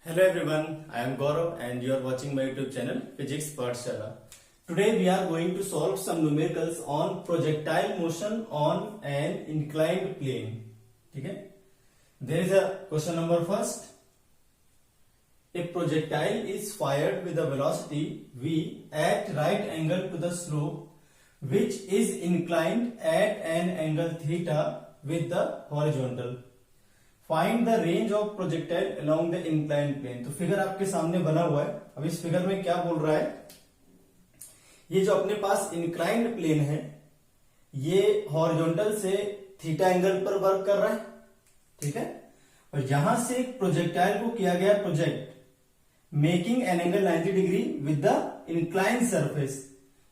Hello everyone, I am Gaurav and you are watching my YouTube channel Physics Pathshala. Today we are going to solve some numericals on projectile motion on an inclined plane. ठीक है? There is a question number first. A projectile is fired with a velocity v at right angle to the slope which is inclined at an angle theta with the horizontal. Find the range of projectile along the inclined plane. तो figure आपके सामने बना हुआ है। अब इस figure में क्या बोल रहा है, ये जो अपने पास इंक्लाइंड प्लेन है ये हॉरिजॉन्टल से थीटा एंगल पर वर्क कर रहा है, ठीक है। और यहां से एक प्रोजेक्टाइल को किया गया project making an angle 90 degree with the incline surface.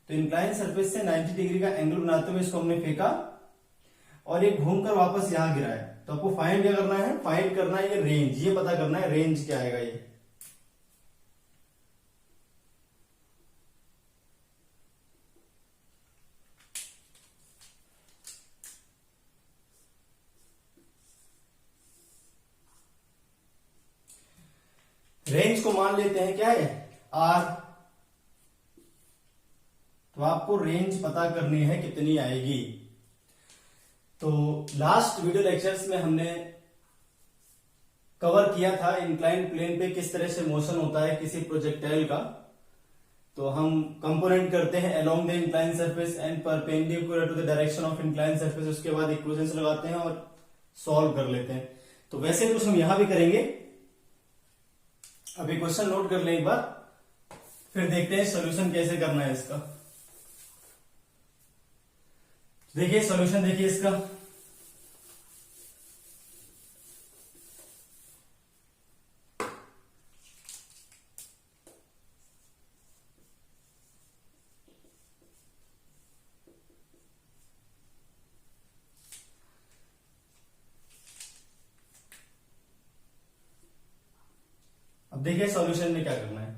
तो इंक्लाइन सरफेस से 90 डिग्री का एंगल बनाते हुए इसको हमने फेंका और ये घूमकर वापस यहां गिरा है। तो आपको फाइंड क्या करना है, फाइंड करना है ये रेंज, ये पता करना है रेंज क्या आएगा। ये रेंज को मान लेते हैं क्या है आर। तो आपको रेंज पता करनी है कितनी आएगी। तो लास्ट वीडियो लेक्चर्स में हमने कवर किया था इंक्लाइंड प्लेन पे किस तरह से मोशन होता है किसी प्रोजेक्टाइल का। तो हम कंपोनेंट करते हैं along the incline surface and perpendicular to the direction of incline surface. उसके बाद इक्वेशंस लगाते हैं और सॉल्व कर लेते हैं। तो वैसे कुछ हम यहां भी करेंगे। अभी क्वेश्चन नोट कर लें एक बार, फिर देखते हैं सोल्यूशन कैसे करना है इसका। देखिए सॉल्यूशन देखिए इसका। अब देखिए सॉल्यूशन में क्या करना है।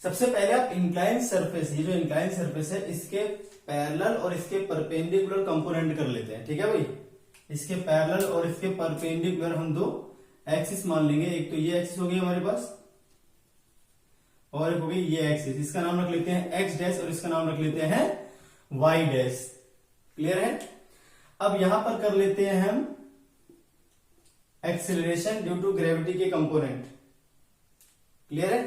सबसे पहले आप इंक्लाइन सरफेस, ये जो इंक्लाइन सरफेस है इसके पैरेलल और इसके परपेंडिकुलर कंपोनेंट कर लेते हैं, ठीक है भाई। इसके पैरेलल और इसके परपेंडिकुलर हम दो एक्सिस मान लेंगे। एक तो ये एक्सिस हो गई हमारे पास और एक हो गई ये एक्सिस। इसका नाम रख लेते हैं एक्स डैश और इसका नाम रख लेते हैं वाई डैश। क्लियर है। अब यहां पर कर लेते हैं हम एक्सेलरेशन ड्यू टू ग्रेविटी के कंपोनेंट। क्लियर है।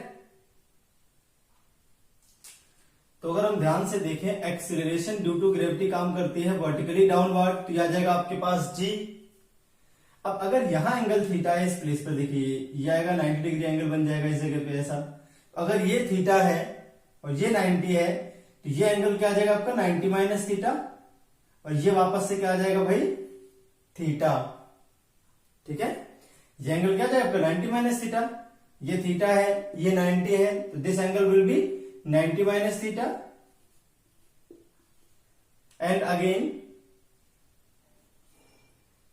तो अगर हम ध्यान से देखें एक्सीलरेशन ड्यू टू ग्रेविटी काम करती है वर्टिकली डाउनवर्ड, तो यह आ जाएगा आपके पास जी। अब अगर यहां एंगल थीटा है इस प्लेस पर, देखिए ये आएगा 90 डिग्री एंगल बन जाएगा इस जगह पे ऐसा। अगर ये थीटा है और ये 90 है तो ये एंगल क्या आ जाएगा आपका 90 माइनस थीटा और ये वापस से क्या आ जाएगा भाई थीटा, ठीक है। ये एंगल क्या आ जाएगा आपका 90 माइनस थीटा। ये थीटा है ये 90 है तो this angle will be 90 minus theta and again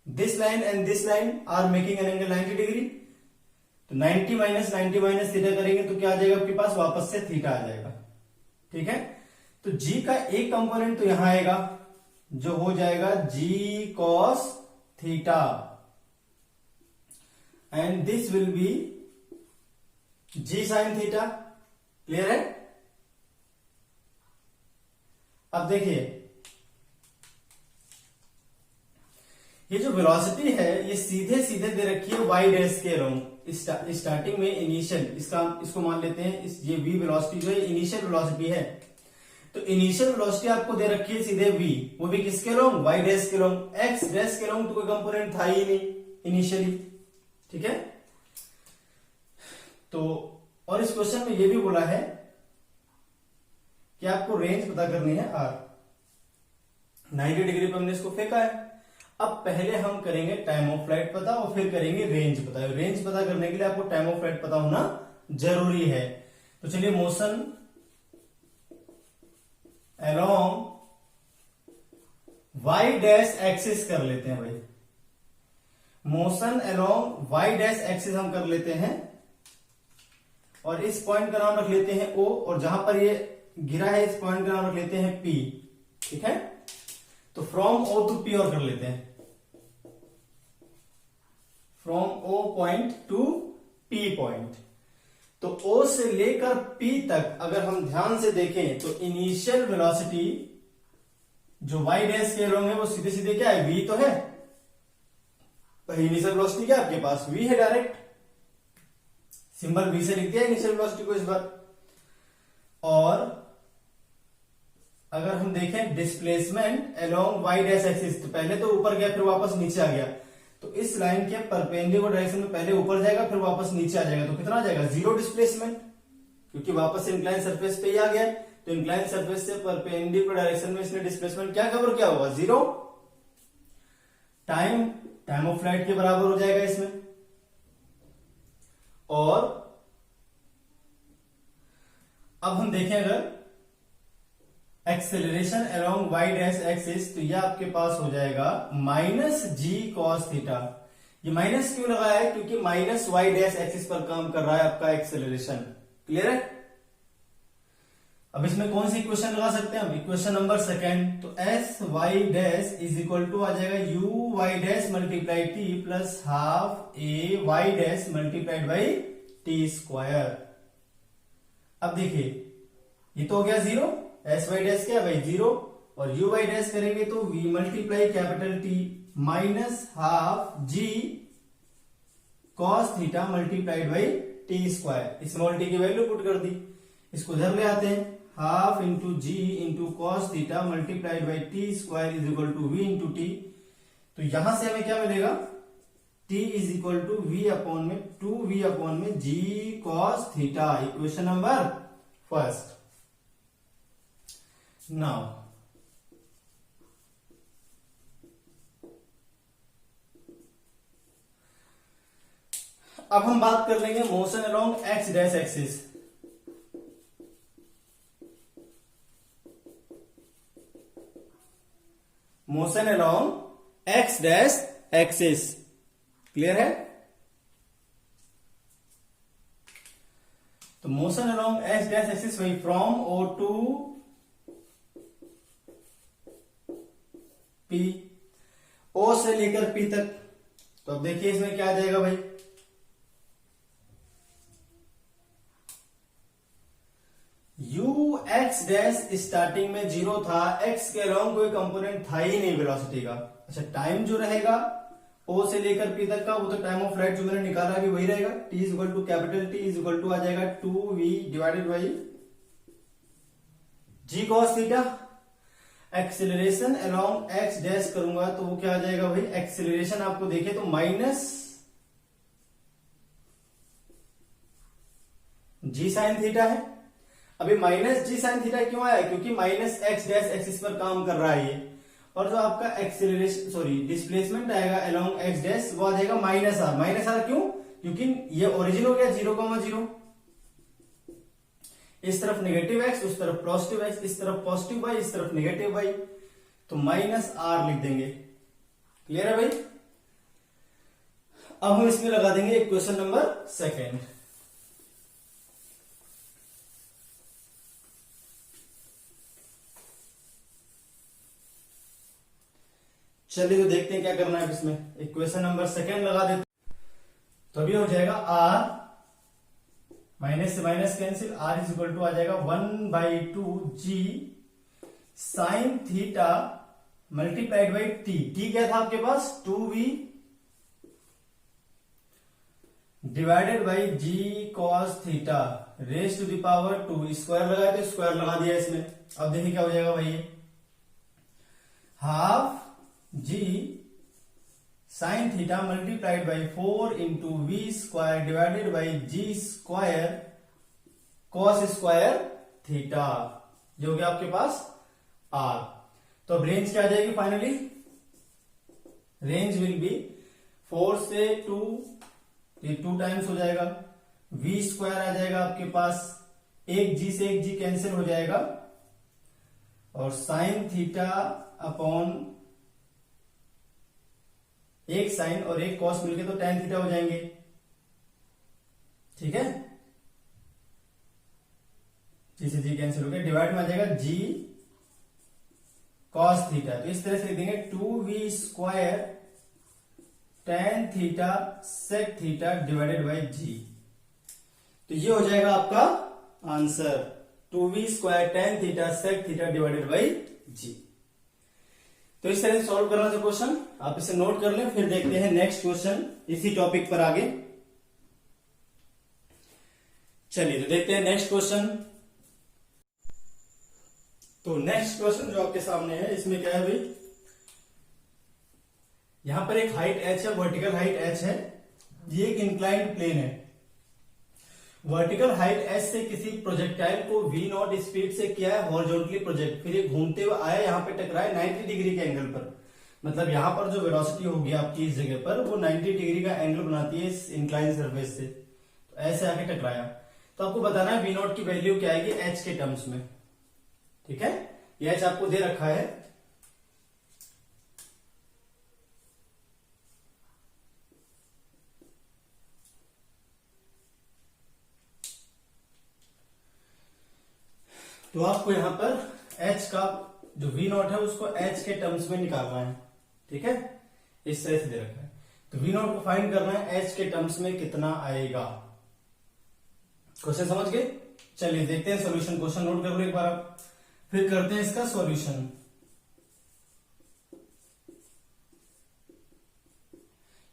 this line and this line are making an angle 90 degree। तो 90 minus theta करेंगे तो क्या आ जाएगा आपके पास वापस से थीटा आ जाएगा, ठीक है। तो g का एक कंपोनेंट तो यहां आएगा जो हो जाएगा g cos theta and this will be g sin theta. Clear है। अब देखिए ये जो वेलोसिटी है ये सीधे सीधे दे रखी है वाई डैश के अलोंग। स्टार्टिंग में इनिशियल इसको मान लेते हैं ये v वेलोसिटी जो है इनिशियल वेलोसिटी है। तो इनिशियल वेलोसिटी आपको दे रखी है सीधे v, वो भी किसके अलोंग वाई डैश के अलोंग। एक्स डैश के अलोंग तो कोई कंपोनेंट था ही नहीं इनिशियली, ठीक है। तो और इस क्वेश्चन में ये भी बोला है कि आपको रेंज पता करनी है आर। 90 डिग्री पर हमने इसको फेंका है। अब पहले हम करेंगे टाइम ऑफ फ्लाइट पता और फिर करेंगे रेंज पता। रेंज पता करने के लिए आपको टाइम ऑफ फ्लाइट पता होना जरूरी है। तो चलिए motion along Y dash axis कर लेते हैं भाई। Motion along Y dash axis हम कर लेते हैं और इस पॉइंट का नाम रख लेते हैं ओ और जहां पर ये गिरा है इस पॉइंट का नाम रख लेते हैं P, ठीक है। तो फ्रॉम O टू P और कर लेते हैं। From O point two P point. तो O से लेकर P तक अगर हम ध्यान से देखें तो इनिशियल वेलोसिटी जो y डैश के अलोंग है वो सीधे सीधे क्या है, v तो है। इनिशियल वेलोसिटी क्या आपके पास v है, डायरेक्ट सिंबल v से लिख दिया इनिशियल वेलोसिटी को इस बार। और अगर हम देखें displacement along y dash axis, तो पहले तो ऊपर गया फिर वापस नीचे आ गया, तो इस लाइन के परपेंडिकुलर डायरेक्शन में पहले ऊपर जाएगा फिर वापस नीचे आ जाएगा, तो कितना आ जाएगा, जीरो डिस्प्लेसमेंट, क्योंकि वापस इंक्लाइन सरफेस पे ही आ गया। तो इंक्लाइन सरफेस से परपेंडिकुलर डायरेक्शन में इसने डिस्प्लेसमेंट क्या कवर किया होगा, जीरो। टाइम ऑफ फ्लाइट के बराबर हो जाएगा इसमें। और अब हम देखें अगर acceleration along y dash axis, तो यह आपके पास हो जाएगा माइनस जी कॉस थीटा। ये माइनस क्यों लगा है, क्योंकि माइनस y डैश एक्सिस पर काम कर रहा है आपका एक्सेलरेशन। क्लियर है। अब इसमें कौन सी इक्वेशन लगा सकते हैं हम, इक्वेशन नंबर सेकेंड। तो S Y dash is equal to आ जाएगा U Y dash multiply T plus half A Y dash multiplied by T square. अब देखिए ये तो हो गया जीरो, एस वाई डैश क्या भाई जीरो, और यू वाई डैश करेंगे तो V multiply capital T minus half G cos theta multiplied by T square. Small T की वैल्यू पुट कर दी, इसको इधर ले आते हैं, half into G into cos theta multiplied by T square is equal to V into T. तो यहां से हमें क्या मिलेगा, t is equal to V upon में 2v अपॉन में G cos theta. Equation number first. Now अब हम बात कर लेंगे motion along x dash axis. Motion along x dash axis, clear है। तो motion along x dash axis वही फ्रॉम ओ टू पी, ओ से लेकर पी तक। तो अब देखिए इसमें क्या आ जाएगा भाई, u x डैश स्टार्टिंग में जीरो था, x के अलोंग कोई कंपोनेंट था ही नहीं वेलोसिटी का। अच्छा टाइम जो रहेगा o से लेकर p तक का, वो तो टाइम ऑफ फ्लाइट जो मैंने निकाला अभी वही रहेगा। t is equal to capital T is equal to आ जाएगा 2v divided by G cos theta. Acceleration along x dash करूंगा तो वो क्या आ जाएगा भाई, एक्सेलरेशन आपको देखे तो माइनस जी साइन थीटा है। अभी माइनस जी साइन थीटा क्यों आया, क्योंकि माइनस एक्स डैश एक्सिस पर काम कर रहा है ये। और जो आपका एक्सेलरेशन सॉरी डिस्प्लेसमेंट आएगा अलोंग एक्स डैश वो आ जाएगा माइनस आर। माइनस आर क्यों, क्योंकि ये ओरिजिन हो गया 0,0, इस तरफ नेगेटिव एक्स उस तरफ पॉजिटिव एक्स, इस तरफ पॉजिटिव वाई इस तरफ नेगेटिव वाई, तो माइनस आर लिख देंगे। क्लियर है भाई। अब हम इसमें लगा देंगे इक्वेशन नंबर सेकेंड। चलिए तो देखते हैं क्या करना है इसमें। इक्वेशन नंबर सेकेंड लगा देते, तो अभी हो जाएगा आर, माइनस से minus cancel, R is equal to आ जाएगा 1/2 G sine theta multiplied by T. T क्या था आपके पास 2v divided by G cos theta raise to the power 2। Square लगाए तो स्क्वायर लगा दिया इसमें। अब देखिए क्या हो जाएगा भाई, half g sine theta multiplied by 4 into v square divided by g square cos square theta, जो हो गया आपके पास आर। तो अब रेंज क्या आ जाएगी फाइनली, रेंज विल बी 4 से 2, ये 2 टाइम्स हो जाएगा, वी स्क्वायर आ जाएगा आपके पास, एक जी से एक जी कैंसिल हो जाएगा, और साइन थीटा अपॉन एक साइन और एक कॉस मिलके तो tan थीटा हो जाएंगे। ठीक है, जी से जी कैंसिल हो गया, डिवाइड में आ जाएगा जी कॉस थीटा। तो इस तरह से लिख देंगे 2v square tan theta sec theta divided by G. तो ये हो जाएगा आपका answer 2v² tan theta sec theta divided by G. तो इस तरह से सॉल्व करना था क्वेश्चन, आप इसे नोट कर लें। फिर देखते हैं नेक्स्ट क्वेश्चन इसी टॉपिक पर आगे। चलिए तो देखते हैं नेक्स्ट क्वेश्चन। तो नेक्स्ट क्वेश्चन जो आपके सामने है इसमें क्या है भाई, यहां पर एक हाइट h है, वर्टिकल हाइट h है, ये एक इंक्लाइंड प्लेन है। वर्टिकल हाइट h से किसी प्रोजेक्टाइल को v0 स्पीड से किया है हॉरिजॉन्टली प्रोजेक्ट, फिर ये घूमते हुए आया, यहाँ पे टकराए 90 डिग्री के एंगल पर। मतलब यहां पर जो वेलोसिटी होगी आपकी इस जगह पर वो 90 डिग्री का एंगल बनाती है इस इंक्लाइन सरफेस से। तो ऐसे आके टकराया, तो आपको बताना है v0 की वैल्यू क्या आएगी h के टर्म्स में। ठीक है, ये h आपको दे रखा है। तो आपको यहां पर h का जो v0 है उसको h के टर्म्स में निकालना है। ठीक है, इस तरह से दे रखा है। तो v0 को फाइंड करना है h के टर्म्स में कितना आएगा। क्वेश्चन समझ गए? चलिए देखते हैं सॉल्यूशन। क्वेश्चन नोट कर लो एक बार आप, फिर करते हैं इसका सॉल्यूशन।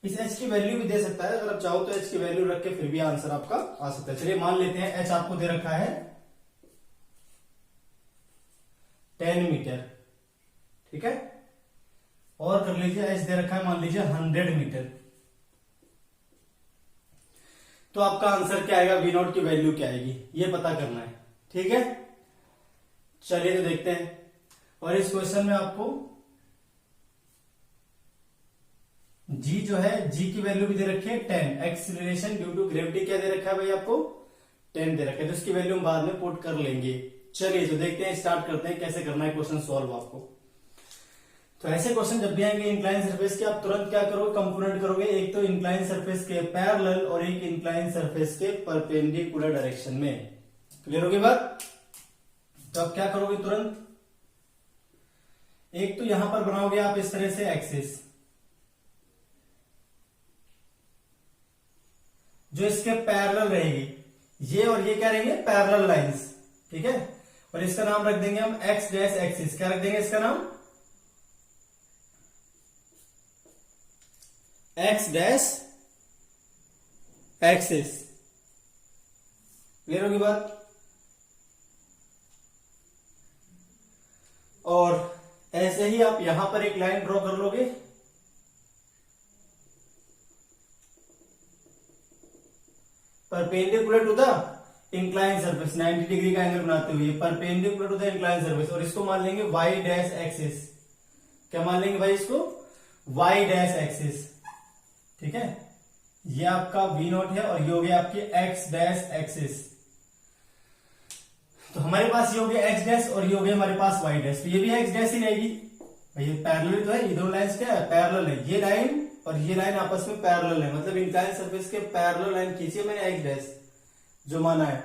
इस h की वैल्यू भी दे सकता है, अगर आप चाहो तो h की वैल्यू रख के फिर भी आंसर आपका आ सकता है। चलिए मान लेते हैं h आपको दे रखा है 10 मीटर। ठीक है, और कर लीजिए h दे रखा है मान लीजिए 100 मीटर। तो आपका आंसर क्या आएगा, v0 की वैल्यू क्या आएगी, ये पता करना है। ठीक है, चलिए तो देखते हैं। और इस क्वेश्चन में आपको g जो है, g की वैल्यू भी दे रखी है 10। एक्सीलरेशन ड्यू टू ग्रेविटी क्या दे रखा है भाई आपको, 10 दे रखा है। तो इसकी वैल्यू हम बाद में पुट कर लेंगे। चलिए तो देखते हैं, स्टार्ट करते हैं कैसे करना है क्वेश्चन सॉल्व आपको। तो ऐसे क्वेश्चन जब भी आएंगे इंक्लाइन सरफेस के, आप तुरंत क्या करोगे, कंपोनेंट करोगे। एक तो इंक्लाइन सरफेस के पैरेलल और एक इंक्लाइन सरफेस के परपेंडिकुलर डायरेक्शन में। क्लियर होगी बात? तो आप क्या करोगे तुरंत, एक तो यहां पर बनाओगे आप इस तरह से एक्सिस जो इसके पैरेलल रहेगी, ये और ये क्या रहेंगे, पैरेलल लाइंस। ठीक है, और इसका नाम रख देंगे हम एक्स डैश एक्सिस। क्या रख देंगे इसका नाम, एक्स डैश एक्सिस। क्लियर होगी बात? और ऐसे ही आप यहां पर एक लाइन ड्रॉ कर लोगे, perpendicular to the incline surface, 90 degree का एंगल बनाते हुए perpendicular to the incline surface. और इसको मान लेंगे वाई डैश एक्सिस। क्या मान लेंगे भाई इसको, वाई डैश एक्सिस। ठीक है, ये आपका v0 है और ये हो गया आपकी x डैश एक्सिस। तो हमारे पास ये हो गया x डैश और ये हो गया हमारे पास y डैश। तो ये भी x डैश ही रहेगी भाई, ये पैरेलल तो है, ये दोनों लाइंस क्या है, पैरेलल है। ये लाइन और ये लाइन आपस में पैरेलल है, मतलब इंक्लाइन सरफेस के पैरेलल लाइन खींची है मैंने x डैश जो माना है।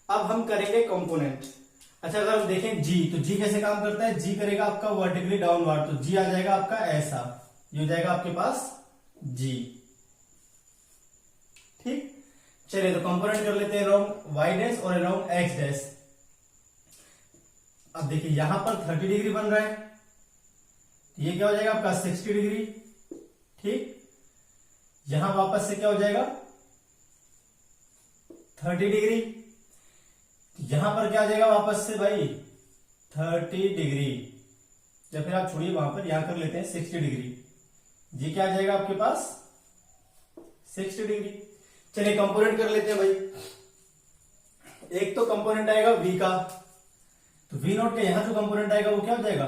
अब हम करेंगे कंपोनेंट। अच्छा, अगर हम देखें g, तो g कैसे काम करता है, g करेगा आपका वर्टिकली डाउनवर्ड, तो g आ जाएगा आपका ऐसा, ये हो जाएगा आपके पास g। ठीक, चलिए तो कंपोनेंट कर लेते हैं अराउंड y डैश और अराउंड x डैश। अब देखिए यहां पर 30 डिग्री बन रहा है, तो ये क्या हो जाएगा आपका 60 डिग्री। ठीक, यहां वापस से क्या हो जाएगा 30 डिग्री, यहां पर क्या आ जाएगा वापस से भाई 30 डिग्री, या फिर आप छोड़िए वहां पर, यहां कर लेते हैं 60 डिग्री। ये क्या आ जाएगा आपके पास 60 डिग्री। चलिए कंपोनेंट कर लेते हैं भाई। एक तो कंपोनेंट आएगा v का, तो v0 का यहां जो कंपोनेंट आएगा वो क्या हो जाएगा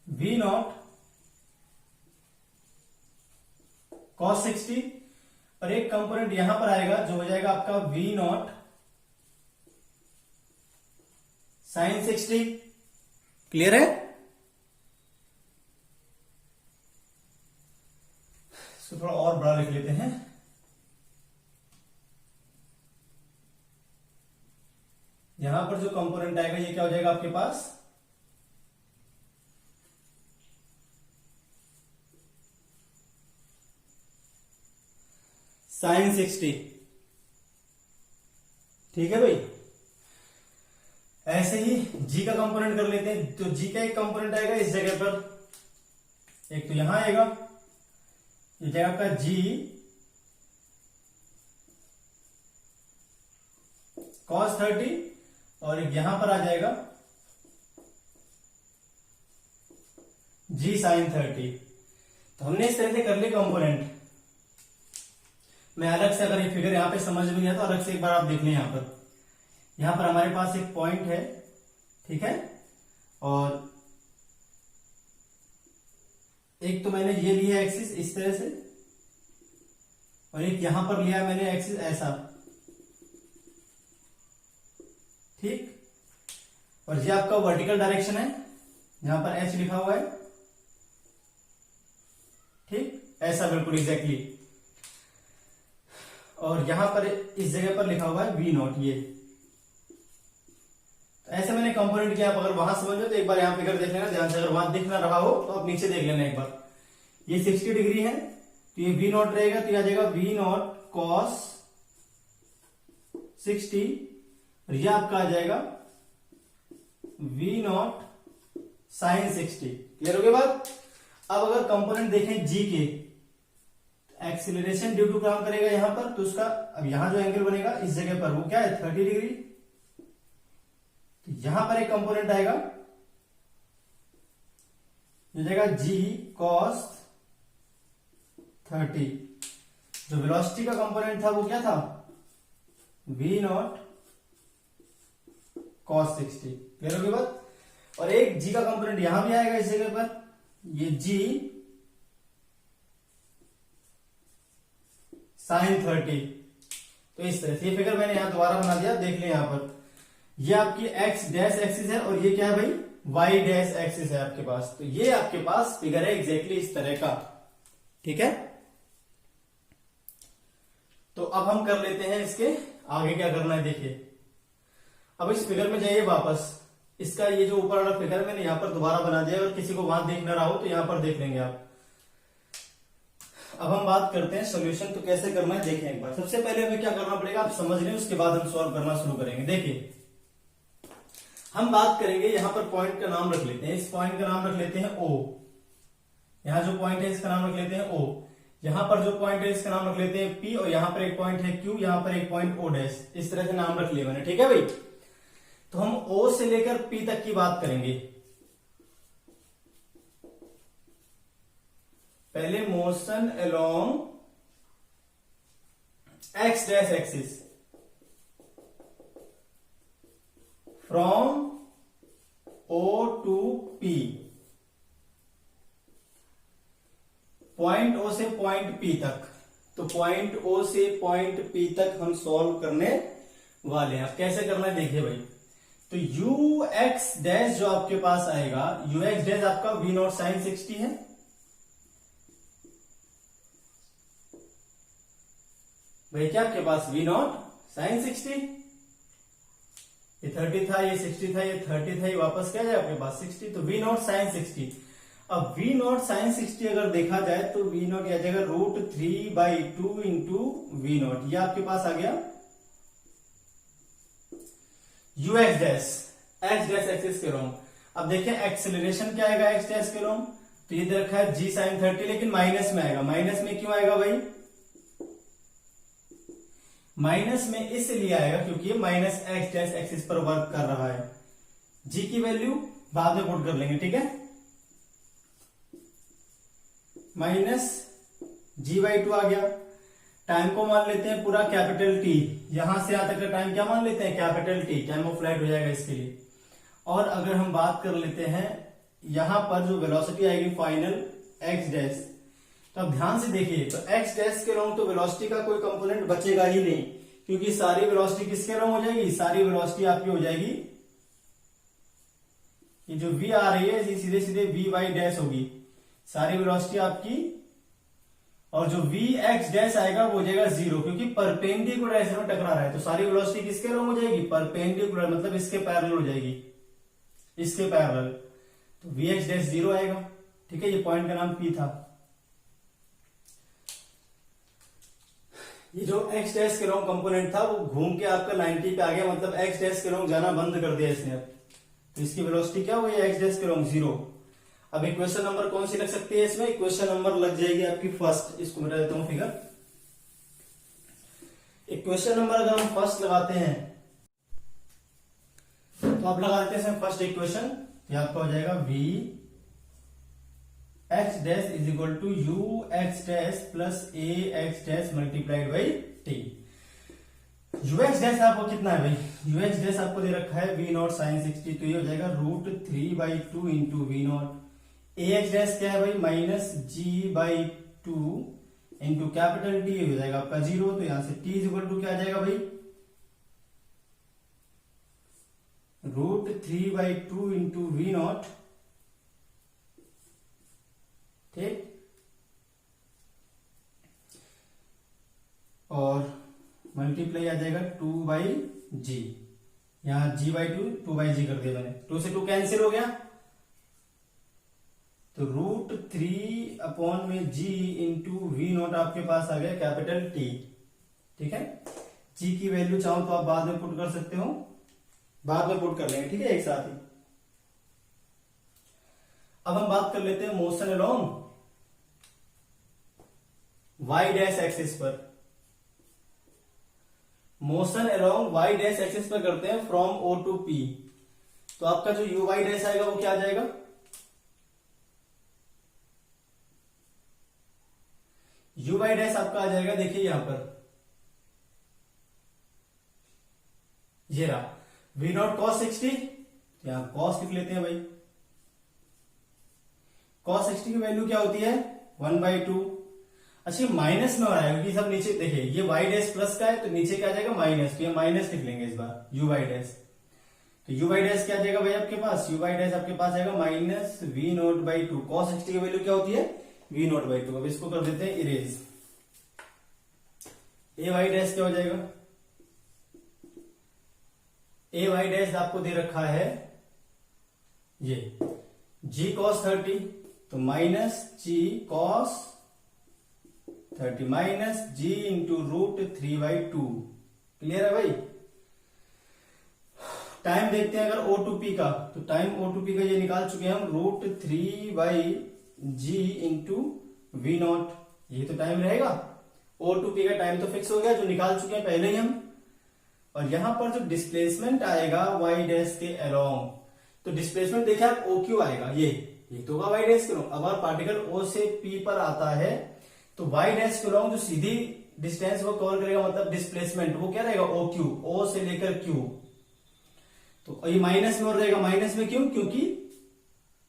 v0 cos 60, और एक कंपोनेंट यहां पर आएगा जो हो जाएगा आपका v0 sin 60। क्लियर है? इसको थोड़ा और बड़ा लिख लेते हैं। यहां पर जो कंपोनेंट आएगा ये क्या हो जाएगा आपके पास साइन 60। ठीक है भाई। ऐसे ही जी का कंपोनेंट कर लेते हैं। तो जी का एक कंपोनेंट आएगा इस जगह पर, एक तो यहां आएगा, ये जाएगा आपका जी cos 30, और एक यहां पर आ जाएगा जी साइन 30। तो हमने इस तरह से कर लिया कंपोनेंट। मैं अलग से, अगर ये फिगर यहां पे समझ में नहीं आता तो अलग से एक बार आप देख लें। यहां पर हमारे पास एक पॉइंट है, ठीक है, और एक तो मैंने ये लिया एक्सिस इस तरह से, और एक यहां पर लिया मैंने एक्सिस ऐसा, ठीक। और ये आपका वर्टिकल डायरेक्शन है, यहां पर एच लिखा हुआ है, ठीक, ऐसा बिल्कुल एग्जैक्टली। और यहां पर इस जगह पर लिखा हुआ है वी नॉट, ये तो ऐसे मैंने कंपोनेंट किया। आप अगर वहां समझ लो तो एक बार यहां फिगर देख लेना ध्यान से, अगर वहां दिख ना रहा हो तो आप नीचे देख लेना एक बार। ये 60 डिग्री है, तो ये वी नॉट रहेगा, तो यह आ जाएगा वी नॉट कॉस 60, और यह आपका आ जाएगा वी नॉट साइन 60। क्लियर हो गया बात। अब अगर कंपोनेंट देखें जी के, एक्सीलरेशन ड्यू टू काम करेगा यहां पर, तो उसका अब यहां जो एंगल बनेगा इस जगह पर वो क्या है 30 डिग्री। तो यहां पर एक कंपोनेंट आएगा, ये जाएगा जी कॉस 30। जो वेलोसिटी का कंपोनेंट था वो क्या था, वी नॉट कॉस 60। क्लियर हो गई बात। और एक जी का कंपोनेंट यहां भी आएगा इस जगह पर, ये जी साइन 30। तो इस तरह से ये फिगर मैंने यहां दोबारा बना दिया, देख लें यहां पर ये आपकी एक्स डैश एक्सिस है, और ये क्या है भाई वाई डैश एक्सिस है आपके पास। तो ये आपके पास फिगर है एग्जैक्टली इस तरह का, ठीक है। तो अब हम कर लेते हैं इसके आगे क्या करना है। देखिए अब इस फिगर में जाइए वापस, इसका ये जो ऊपर वाला फिगर मैंने यहां पर दोबारा बना दिया, अगर किसी को वहां देख ना रहा हो तो यहां पर देख लेंगे आप। अब हम बात करते हैं सोल्यूशन, तो कैसे करना है देखें एक बार। सबसे पहले हमें क्या करना पड़ेगा आप समझ लें, उसके बाद हम सॉल्व करना शुरू करेंगे। देखिए हम बात करेंगे, यहां पर पॉइंट का नाम रख लेते हैं, इस पॉइंट का नाम रख लेते हैं ओ। यहां जो पॉइंट है इसका नाम रख लेते हैं ओ, यहां पर जो पॉइंट है इसका नाम रख लेते हैं पी, और यहां पर एक पॉइंट है क्यू, यहां पर एक पॉइंट ओ डैश। इस तरह से नाम रख लिया मैंने, ठीक है भाई। तो हम ओ से लेकर पी तक की बात करेंगे। पहले motion along x dash axis from O to P, point O से पॉइंट पी तक। तो पॉइंट ओ से पॉइंट पी तक हम सॉल्व करने वाले हैं। अब कैसे करना है देखिए भाई। तो यू एक्स डैश जो आपके पास आएगा, यू एक्स डैश आपका वी नॉट साइन 60 है, भाई क्या आपके पास वी नॉट साइन 60, ये 30 था, ये 60 था, ये 30 था, ये वापस क्या जाए आपके पास 60। तो वी नॉट साइन 60। अब वी नॉट साइन 60 अगर देखा जाए तो वी नॉट आ जाएगा √3/2 इंटू वी नॉट, ये आपके पास आ गया यू एक्स डैश एक्सिस के रोम। अब देखिए एक्सेलरेशन क्या आएगा एक्स डैश के रोम, तो ये दे रखा है जी साइन 30, लेकिन माइनस में आएगा। माइनस में क्यों आएगा भाई, माइनस में इसलिए आएगा क्योंकि ये माइनस एक्स डैश एक्सिस पर वर्क कर रहा है। जी की वैल्यू बाद में पुट कर लेंगे, ठीक है। माइनस G/2 आ गया। टाइम को मान लेते हैं पूरा कैपिटल टी, यहां से यहां तक का टाइम क्या मान लेते हैं capital T, time of flight हो जाएगा इसके लिए। और अगर हम बात कर लेते हैं यहां पर जो वेलोसिटी आएगी फाइनल एक्स डैश, तो अब ध्यान से देखिए, तो एक्स डैश के लॉन्ग तो वेलोसिटी का कोई कंपोनेंट बचेगा ही नहीं, क्योंकि सारी वेलोसिटी किसके लॉन्ग हो जाएगी, सारी वेलोसिटी आपकी हो जाएगी, ये जो v आ रही है सीधे सीधे वी वाई डैश होगी, सारी वेलोसिटी आपकी। और जो वी एक्स डैश आएगा वो हो जाएगा 0, क्योंकि परपेंडिकुलर ऐसे में टकरा रहा है, तो सारी वेलोसिटी किसके लॉन्ग हो जाएगी, परपेंडिकुलर, मतलब इसके पैरेलल हो जाएगी, इसके पैरेलल। तो वी एक्स डैश 0 आएगा, ठीक है। ये पॉइंट का नाम P था। ये जो एक्स डैश के लॉन्ग कंपोनेंट था वो घूम के आपका 90 पे आ गया, मतलब एक्स डैश के लॉन्ग जाना बंद कर दिया इसने। तो इसकी वेलोसिटी क्या हुई, एक्स डैश के लॉन्ग 0। अब इक्वेशन नंबर कौन सी लग सकती है इसमें, इक्वेशन नंबर लग जाएगी आपकी फर्स्ट। इसको मिटा देता हूं फिगर। इक्वेशन नंबर अगर हम फर्स्ट लगाते हैं तो आप लगा देते हैं फर्स्ट इक्वेशन, ये आपका हो जाएगा v x dash is equal to u x dash plus a x dash multiplied by t. U x dash आपको कितना है भाई, यू एक्स डैश आपको दे रखा है वी नॉट साइन 60, तो ये हो जाएगा √3/2 into we naught. A x dash क्या है भाई, -g/2 इंटू कैपिटल टी हो जाएगा आपका 0। तो यहां से t इज इक्वल टू क्या आ जाएगा भाई, √3/2 इंटू वी नॉट। ठीक, और मल्टीप्लाई आ जाएगा 2/g, यहां g/2 2/g कर दिया मैंने, 2 से 2 कैंसिल हो गया, तो √3/g इंटू वी नॉट आपके पास आ गया कैपिटल T। ठीक है, g की वैल्यू चाहो तो आप बाद में पुट कर सकते हो, बाद में पुट कर लेंगे, ठीक है, एक साथ ही। अब हम बात कर लेते हैं motion along y dash axis पर। Motion along y dash axis पर करते हैं फ्रॉम O टू P। तो आपका जो यू वाई डैश आएगा वो क्या आ जाएगा, यू वाई डैश आपका आ जाएगा, देखिए यहां पर ये रहा वी नॉट कॉस 60, यहां कॉस लिख लेते हैं भाई। कॉस 60 की वैल्यू क्या होती है 1/2। अच्छा माइनस में हो रहा है क्योंकि सब नीचे देखिए, ये वाई डैश प्लस का है तो नीचे क्या आ जाएगा माइनस, तो ये माइनस लिख लेंगे इस बार यू वाई डैश। तो यू वाई डैश क्या आ जाएगा भाई आपके पास, यू वाई डैश आपके पास आएगा -v0/2। कॉस 60 की वैल्यू क्या होती है v0/2। अब इसको कर देते हैं इरेज। ए वाई डैश क्या हो जाएगा, ए वाई डैश आपको दे रखा है ये g cos 30, तो -g cos 30 -g into √3/2। Clear है भाई। टाइम देखते हैं अगर O टू P का, तो टाइम O टू P का ये निकाल चुके हैं हम, √3/g इंटू वी नॉट, ये तो टाइम रहेगा। O टू P का टाइम तो फिक्स हो गया जो निकाल चुके हैं पहले ही हम। और यहां पर जो डिस्प्लेसमेंट आएगा y डैश के अलोंग, तो डिस्प्लेसमेंट देखिए आप OQ आएगा, ये तो होगा y डैश के अलोंग। अब पार्टिकल O से P पर आता है तो y डैश के अलोंग जो सीधी डिस्टेंस वो कवर करेगा, मतलब डिस्प्लेसमेंट वो क्या रहेगा OQ, O से लेकर Q। तो ये माइनस में और रहेगा, माइनस में क्यों, क्योंकि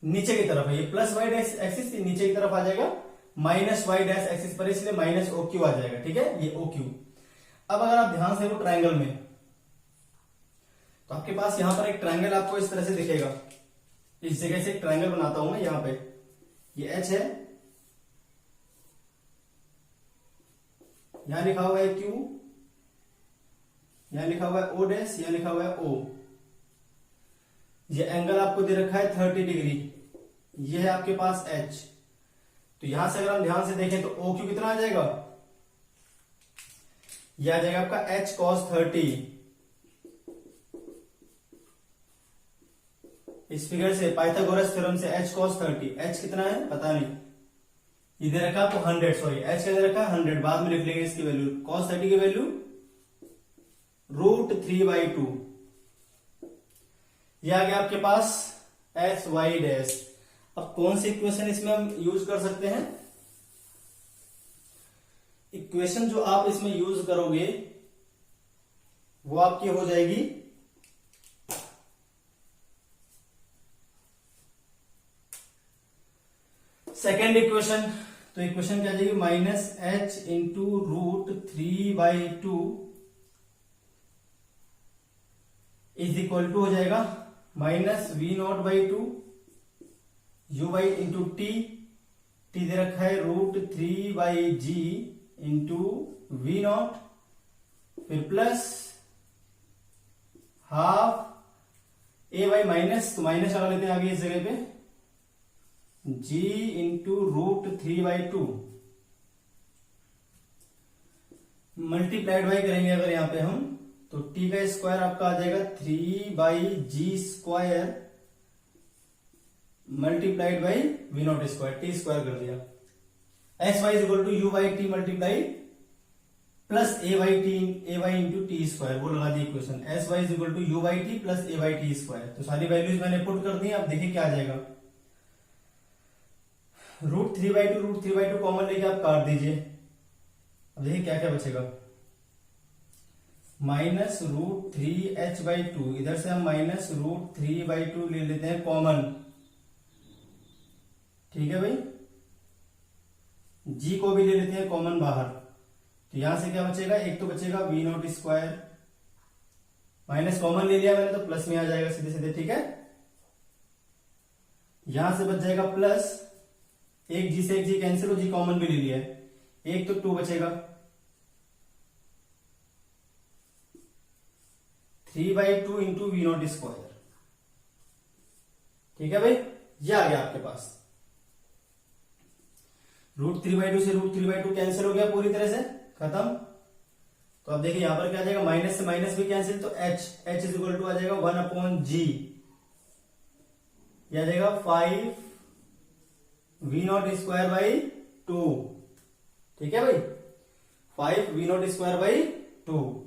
नीचे की तरफ है, ये प्लस y डैश एक्सिस नीचे की तरफ आ जाएगा -y डैश एक्सिस पर, इसलिए -OQ आ जाएगा। ठीक है, ये OQ। अब अगर आप ध्यान से वो ट्रायंगल में, तो आपके पास यहां पर एक ट्रायंगल आपको इस तरह से दिखेगा। इस जगह से एक ट्रायंगल बनाता हूं मैं, यहां पे ये H है, यहां लिखा हुआ है Q, यहां लिखा हुआ है O डैश, यहां लिखा हुआ है O। ये एंगल आपको दे रखा है 30 डिग्री, ये है आपके पास H। तो यहां से अगर हम ध्यान से देखें तो OQ कितना आ जाएगा, यह आ जाएगा आपका H cos 30। इस फिगर से पाइथागोरस थ्योरम से H cos 30, H कितना है पता नहीं, ये दे रखा आपको 100, सॉरी H क्या दे रखा है 100, बाद में लिख लेंगे इसकी वैल्यू। cos 30 की वैल्यू √3/2। यह आ गया आपके पास एस वाई डैश। अब कौन सी इक्वेशन इसमें हम यूज कर सकते हैं, इक्वेशन जो आप इसमें यूज करोगे वो आपकी हो जाएगी सेकेंड इक्वेशन। तो इक्वेशन क्या आ जाएगी, -h into √3/2 is equal to हो जाएगा -v0/2 u by into T दे रखा है √3/g इंटू वी नॉट, फिर plus half a by minus, तो माइनस लगा लेते हैं आगे इस जगह पे, g इंटू √3/2। मल्टीप्लाइड बाई करेंगे अगर यहाँ पे हम, तो टी का स्क्वायर आपका आ जाएगा 3/g² multiplied by v0 square, t square कर दिया। S y is equal to u by t multiply plus A y into t square, वो लगा दी equation. S y is equal to u by t plus a by T square. तो सारी values मैंने put कर दी। अब देखिए क्या आ जाएगा, √3/2 कॉमन लेके आप काट दीजिए। अब देखिए क्या क्या बचेगा, -√3h/2, इधर से हम -√3/2 ले लेते हैं कॉमन, ठीक है भाई। जी को भी ले लेते हैं कॉमन बाहर, तो यहां से क्या बचेगा, एक तो बचेगा v0 स्क्वायर, माइनस कॉमन ले लिया मैंने तो प्लस में आ जाएगा सीधे सीधे, ठीक है। यहां से बच जाएगा प्लस, एक जी से एक जी कैंसिल हो, जी कॉमन भी ले लिया है, एक तो 2 बचेगा, 3/2 इंटू v0 स्क्वायर, ठीक है भाई। ये आ गया आपके पास। √3/2 से √3/2 कैंसिल हो गया पूरी तरह से, खत्म। तो अब देखिए यहां पर क्या आ जाएगा, माइनस से माइनस भी कैंसिल, तो h इज इक्वल टू आ जाएगा 1/g, यह आ जाएगा 5v0 स्क्वायर/2, ठीक है भाई, 5v0 स्क्वायर/2।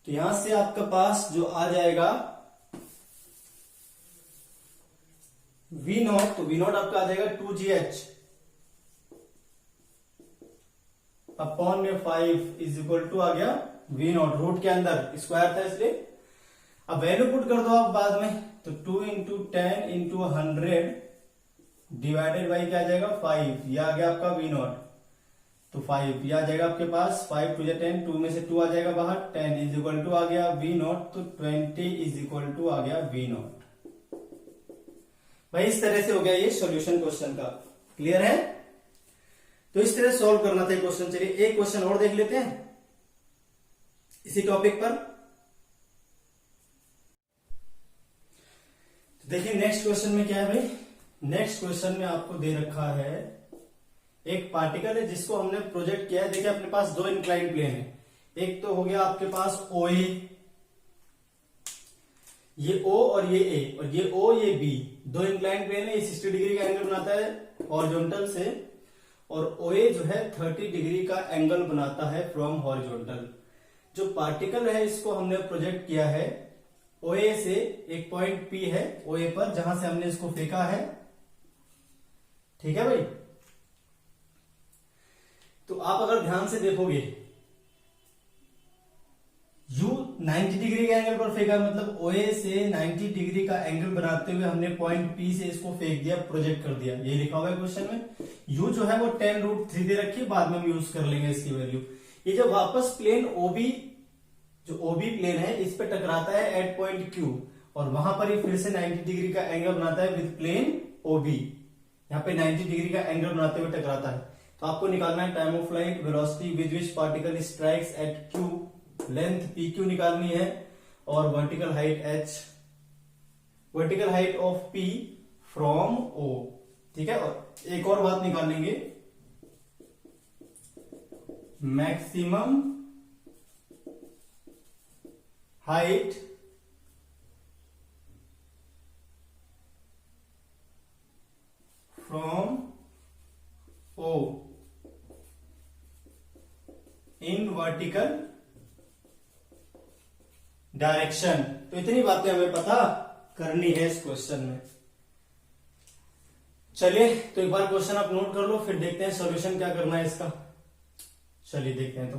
तो यहां से आपके पास जो आ जाएगा v0, तो v0 आपका आ जाएगा 2gh अपॉन में 5 इज इक्वल टू आ गया v0, रूट के अंदर स्क्वायर था इसलिए। अब वैल्यू पुट कर दो आप बाद में, तो 2 इंटू 10 इंटू 100 डिवाइडेड बाई क्या आ जाएगा 5, यह आ गया आपका v0, तो 5 यह आ जाएगा आपके पास, 5 2 10, 2 में से 2 आ जाएगा बाहर, 10 इज इक्वल टू आ गया v0, तो 20 इज इक्वल टू आ गया v0। भाई इस तरह से हो गया ये सॉल्यूशन क्वेश्चन का, क्लियर है। तो इस तरह सॉल्व करना था क्वेश्चन। चलिए एक क्वेश्चन और देख लेते हैं इसी टॉपिक पर। तो देखिए नेक्स्ट क्वेश्चन में क्या है भाई, नेक्स्ट क्वेश्चन में आपको दे रखा है एक पार्टिकल है जिसको हमने प्रोजेक्ट किया है। देखिए अपने पास दो इंक्लाइन प्लेन है, एक तो हो गया आपके पास OA, ये O और ये A, और ये O ये B, दो इंक्लाइन प्लेन है। ये 60 डिग्री का एंगल बनाता है हॉरिजॉन्टल से, और OA जो है 30 डिग्री का एंगल बनाता है फ्रॉम हॉरिजॉन्टल। जो पार्टिकल है इसको हमने प्रोजेक्ट किया है OA से, एक पॉइंट P है OA पर जहां से हमने इसको फेंका है, ठीक है भाई। तो आप अगर ध्यान से देखोगे, U 90 डिग्री का एंगल पर फेंका, मतलब OA से 90 डिग्री का एंगल बनाते हुए हमने पॉइंट P से इसको फेंक दिया, प्रोजेक्ट कर दिया। ये लिखा हुआ है क्वेश्चन में। U जो है वो 10√3 दे रखी है, बाद में हम यूज कर लेंगे इसकी वैल्यू। ये जब वापस प्लेन OB, जो OB प्लेन है, इस पे टकराता है एट पॉइंट Q, और वहां पर ही फिर से 90 डिग्री का एंगल बनाता है विद प्लेन OB, यहाँ पे 90 डिग्री का एंगल बनाते हुए टकराता है। तो आपको निकालना है time of flight, velocity with which particle strikes at Q, length PQ निकालनी है, और vertical height H, vertical height of P from O, ठीक है। और एक और बात निकालेंगे, maximum height from O in vertical direction. तो इतनी बातें हमें पता करनी है इस क्वेश्चन में। चलिए तो एक बार क्वेश्चन आप नोट कर लो, फिर देखते हैं सॉल्यूशन क्या करना है इसका। चलिए देखते हैं। तो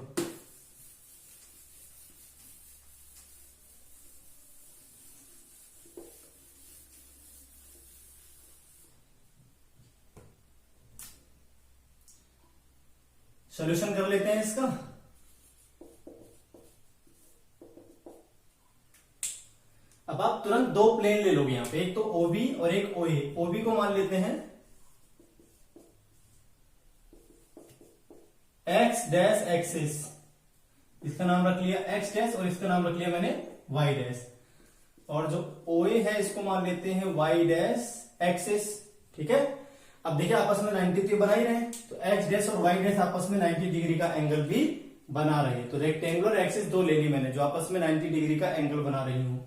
सॉल्यूशन कर लेते हैं इसका। अब आप तुरंत दो प्लेन ले लोगे यहां पे, एक तो OB और एक OA। OB को मान लेते हैं x डैश एक्सिस, इसका नाम रख लिया x डैश, और इसका नाम रख लिया मैंने y डैश। और जो OA है इसको मान लेते हैं y डैश एक्सिस, ठीक है। अब देखिए आपस में 90 तो बना ही रहे हैं, तो एक्स डैश और वाई डैश आपस में 90 डिग्री का एंगल भी बना रहे हैं। तो रेक्टेंगुलर एक्सिस दो ले ली मैंने जो आपस में 90 डिग्री का एंगल बना रही हूं।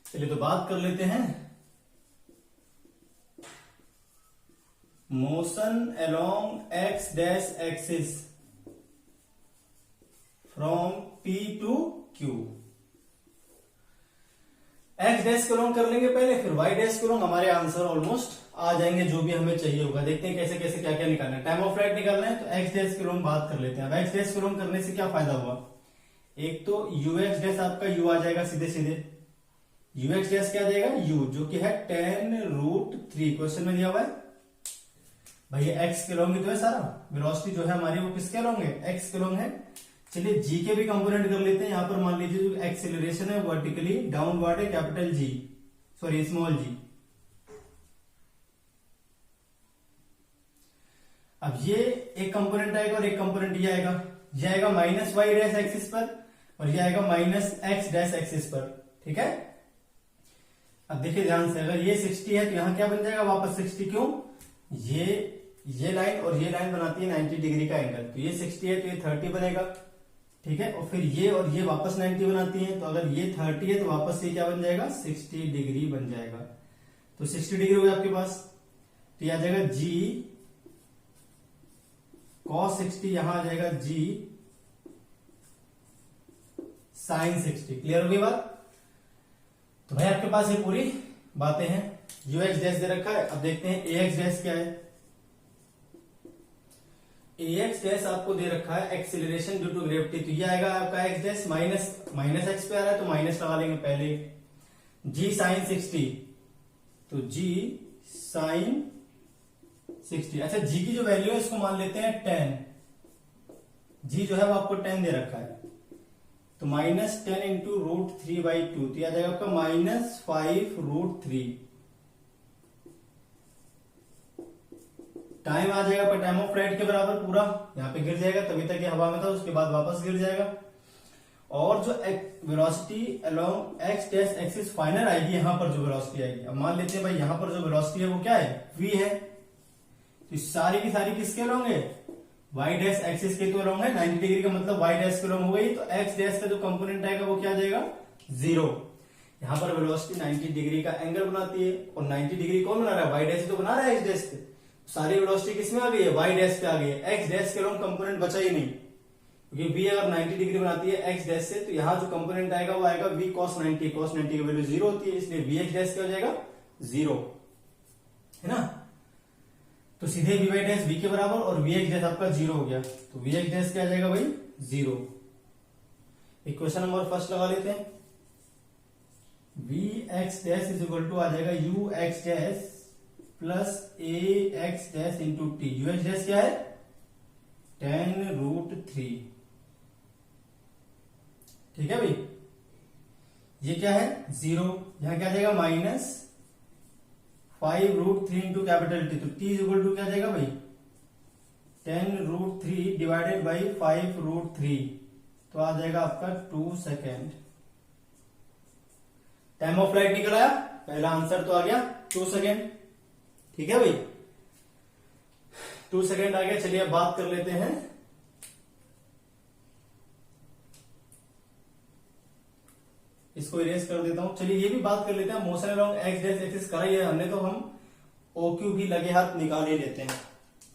चलिए तो बात कर लेते हैं motion along x dash axis from P to Q। X dash को लॉन्ग कर लेंगे पहले, फिर वाई डैश को लॉन्ग, हमारे आंसर ऑलमोस्ट आ जाएंगे जो भी हमें चाहिए होगा। देखते हैं कैसे कैसे क्या क्या निकालना है। टाइम ऑफ फ्लाइट निकालना है तो एक्स डैश को लॉन्ग बात कर लेते हैं। अब एक्स डैश को लॉन्ग करने से क्या फायदा हुआ, एक तो यू एक्स डैश आपका यू आ जाएगा सीधे सीधे, यू एक्स डैश क्या आ जाएगा यू, जो कि है 10√3 क्वेश्चन में दिया हुआ है भाई। एक्स के लॉन्ग ही तो है सारा, वेलोसिटी जो है हमारी वो किसके लॉन्ग है, एक्स के लॉन्ग है। चलिए जी के भी कंपोनेंट कर लेते हैं। यहां पर मान लीजिए जो एक्सेलरेशन है वर्टिकली डाउनवर्ड है कैपिटल जी, सॉरी स्मॉल जी। अब ये एक कंपोनेंट आएगा और एक कंपोनेंट ये आएगा, ये आएगा माइनस वाई डैश एक्सिस पर और ये आएगा माइनस एक्स डैश एक्सिस पर, ठीक है। अब देखिए ध्यान से, अगर ये 60 है तो यहां क्या बन जाएगा वापस 60, क्यों, ये लाइन और ये लाइन बनाती है 90 डिग्री का एंगल, तो ये 60 है तो ये 30 बनेगा, ठीक है। और फिर ये और ये वापस 90 बनाती है, तो अगर ये 30 है तो वापस ये क्या बन जाएगा 60 डिग्री बन जाएगा। तो 60 डिग्री हो गया आपके पास, तो यह आ जाएगा जी cos 60, यहां आ जाएगा जी sin 60। क्लियर हो गई बात। तो भाई आपके पास ये पूरी बातें हैं। यू एक्स डैश दे रखा है, अब देखते हैं ए एक्स डैश क्या है। ए एक्स डैश आपको दे रखा है एक्सीलरेशन ड्यू टू ग्रेविटी, तो ये आएगा आपका एक्स डैश माइनस एक्स पे आ रहा है तो माइनस लगा लेंगे पहले। जी साइन 60, तो जी साइन 60। अच्छा जी की जो वैल्यू है इसको मान लेते हैं 10, जी जो है वो आपको 10 दे रखा है, तो -10 इंटू √3/2, तो यह आ जाएगा आपका -5√3। टाइम आ जाएगा पर टाइम ऑफ फ्लाइट के बराबर पूरा, यहां पे गिर जाएगा, तभी तक ये हवा में था, उसके बाद वापस गिर जाएगा। और जो velocity along x dash axis final आएगी, यहां पर जो वेलोसिटी आएगी, अब मान लेते हैं भाई यहां पर जो वेलोसिटी है वो क्या है, v है, तो सारी की सारी किसके अलोंग है, वाई डैश एक्सिस के तो अलोंग है। 90 डिग्री का मतलब वाई डैश के अलोंग हो गई, तो एक्स डैश का जो कंपोनेंट आएगा वो क्या आ जाएगा 0। यहां पर वेलोसिटी 90 डिग्री का एंगल बनाती है, और 90 डिग्री कौन बना रहा है, वाई डैश तो बना रहा है एक्स डैश पे, सारी वेलोसिटी किसमें आ गई है, वाई डैश पे आ गई है। एक्स डैश के अलोंग कंपोनेंट बचा ही नहीं, क्योंकि v अगर 90 डिग्री बनाती है एक्स डैश से, तो यहाँ जो कंपोनेंट आएगा वो आएगा v cos 90, cos 90 की वैल्यू 0 होती है, इसलिए v एक्स डैश क्या हो जाएगा 0, है ना। तो सीधे v बाई डैश v के बराबर और v एक्स डैश आपका 0 हो गया, तो v एक्स डैश क्या आ जाएगा भाई 0। इक्वेशन नंबर फर्स्ट लगा लेते हैं, v x dash is equal to आ जाएगा u X dash plus a X dash into T. u X dash क्या है 10√3, ठीक है भाई। ये क्या है 0, यहां क्या आ जाएगा -5√3 इंटू कैपिटल टी, तो t इज इक्वल टू क्या आ जाएगा भाई 10√3 डिवाइडेड बाई 5√3, तो आ जाएगा आपका 2 सेकेंड। टाइम ऑफ फ्लाइट निकल आया, पहला आंसर तो आ गया 2 सेकेंड, ठीक है भाई 2 सेकेंड आ गया। चलिए अब बात कर लेते हैं इसको इरेज कर देता हूं। चलिए ये भी बात कर लेते हैं motion along x dash axis करा ही है हमने, तो हम OQ भी लगे हाथ निकाल ही लेते हैं,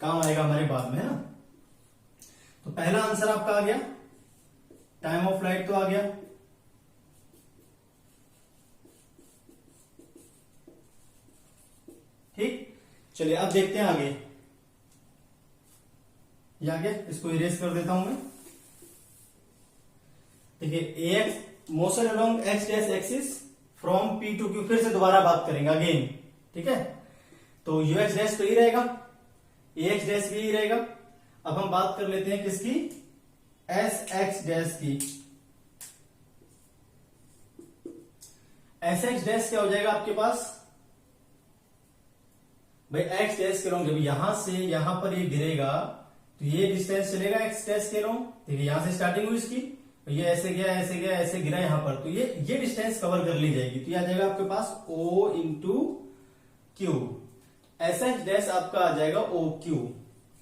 काम आएगा हमारे बाद में, है ना। तो पहला आंसर आपका आ गया, टाइम ऑफ फ्लाइट तो आ गया, ठीक। चलिए अब देखते हैं आगे, ये आगे इसको इरेज कर देता हूं मैं। देखिए AX motion along x dash axis from P to Q, फिर से दोबारा बात करेंगे अगेन, ठीक है। तो यू एक्स डैश तो ही रहेगा, AX डैश भी ही रहेगा। अब हम बात कर लेते हैं किसकी, SX डैश की। SX डैश क्या हो जाएगा आपके पास भाई, एक्स डैश के अलोंग जब यहां से यहां पर ये गिरेगा तो ये डिस्टेंस चलेगा एक्स डैश के अलोंग, देखिए यहां से स्टार्टिंग हुई इसकी, तो ये ऐसे गया ऐसे गया ऐसे गिरा यहां पर, तो ये डिस्टेंस कवर कर ली जाएगी, तो ये आ जाएगा आपके पास O into Q. S H dash आपका आ जाएगा ओ क्यू,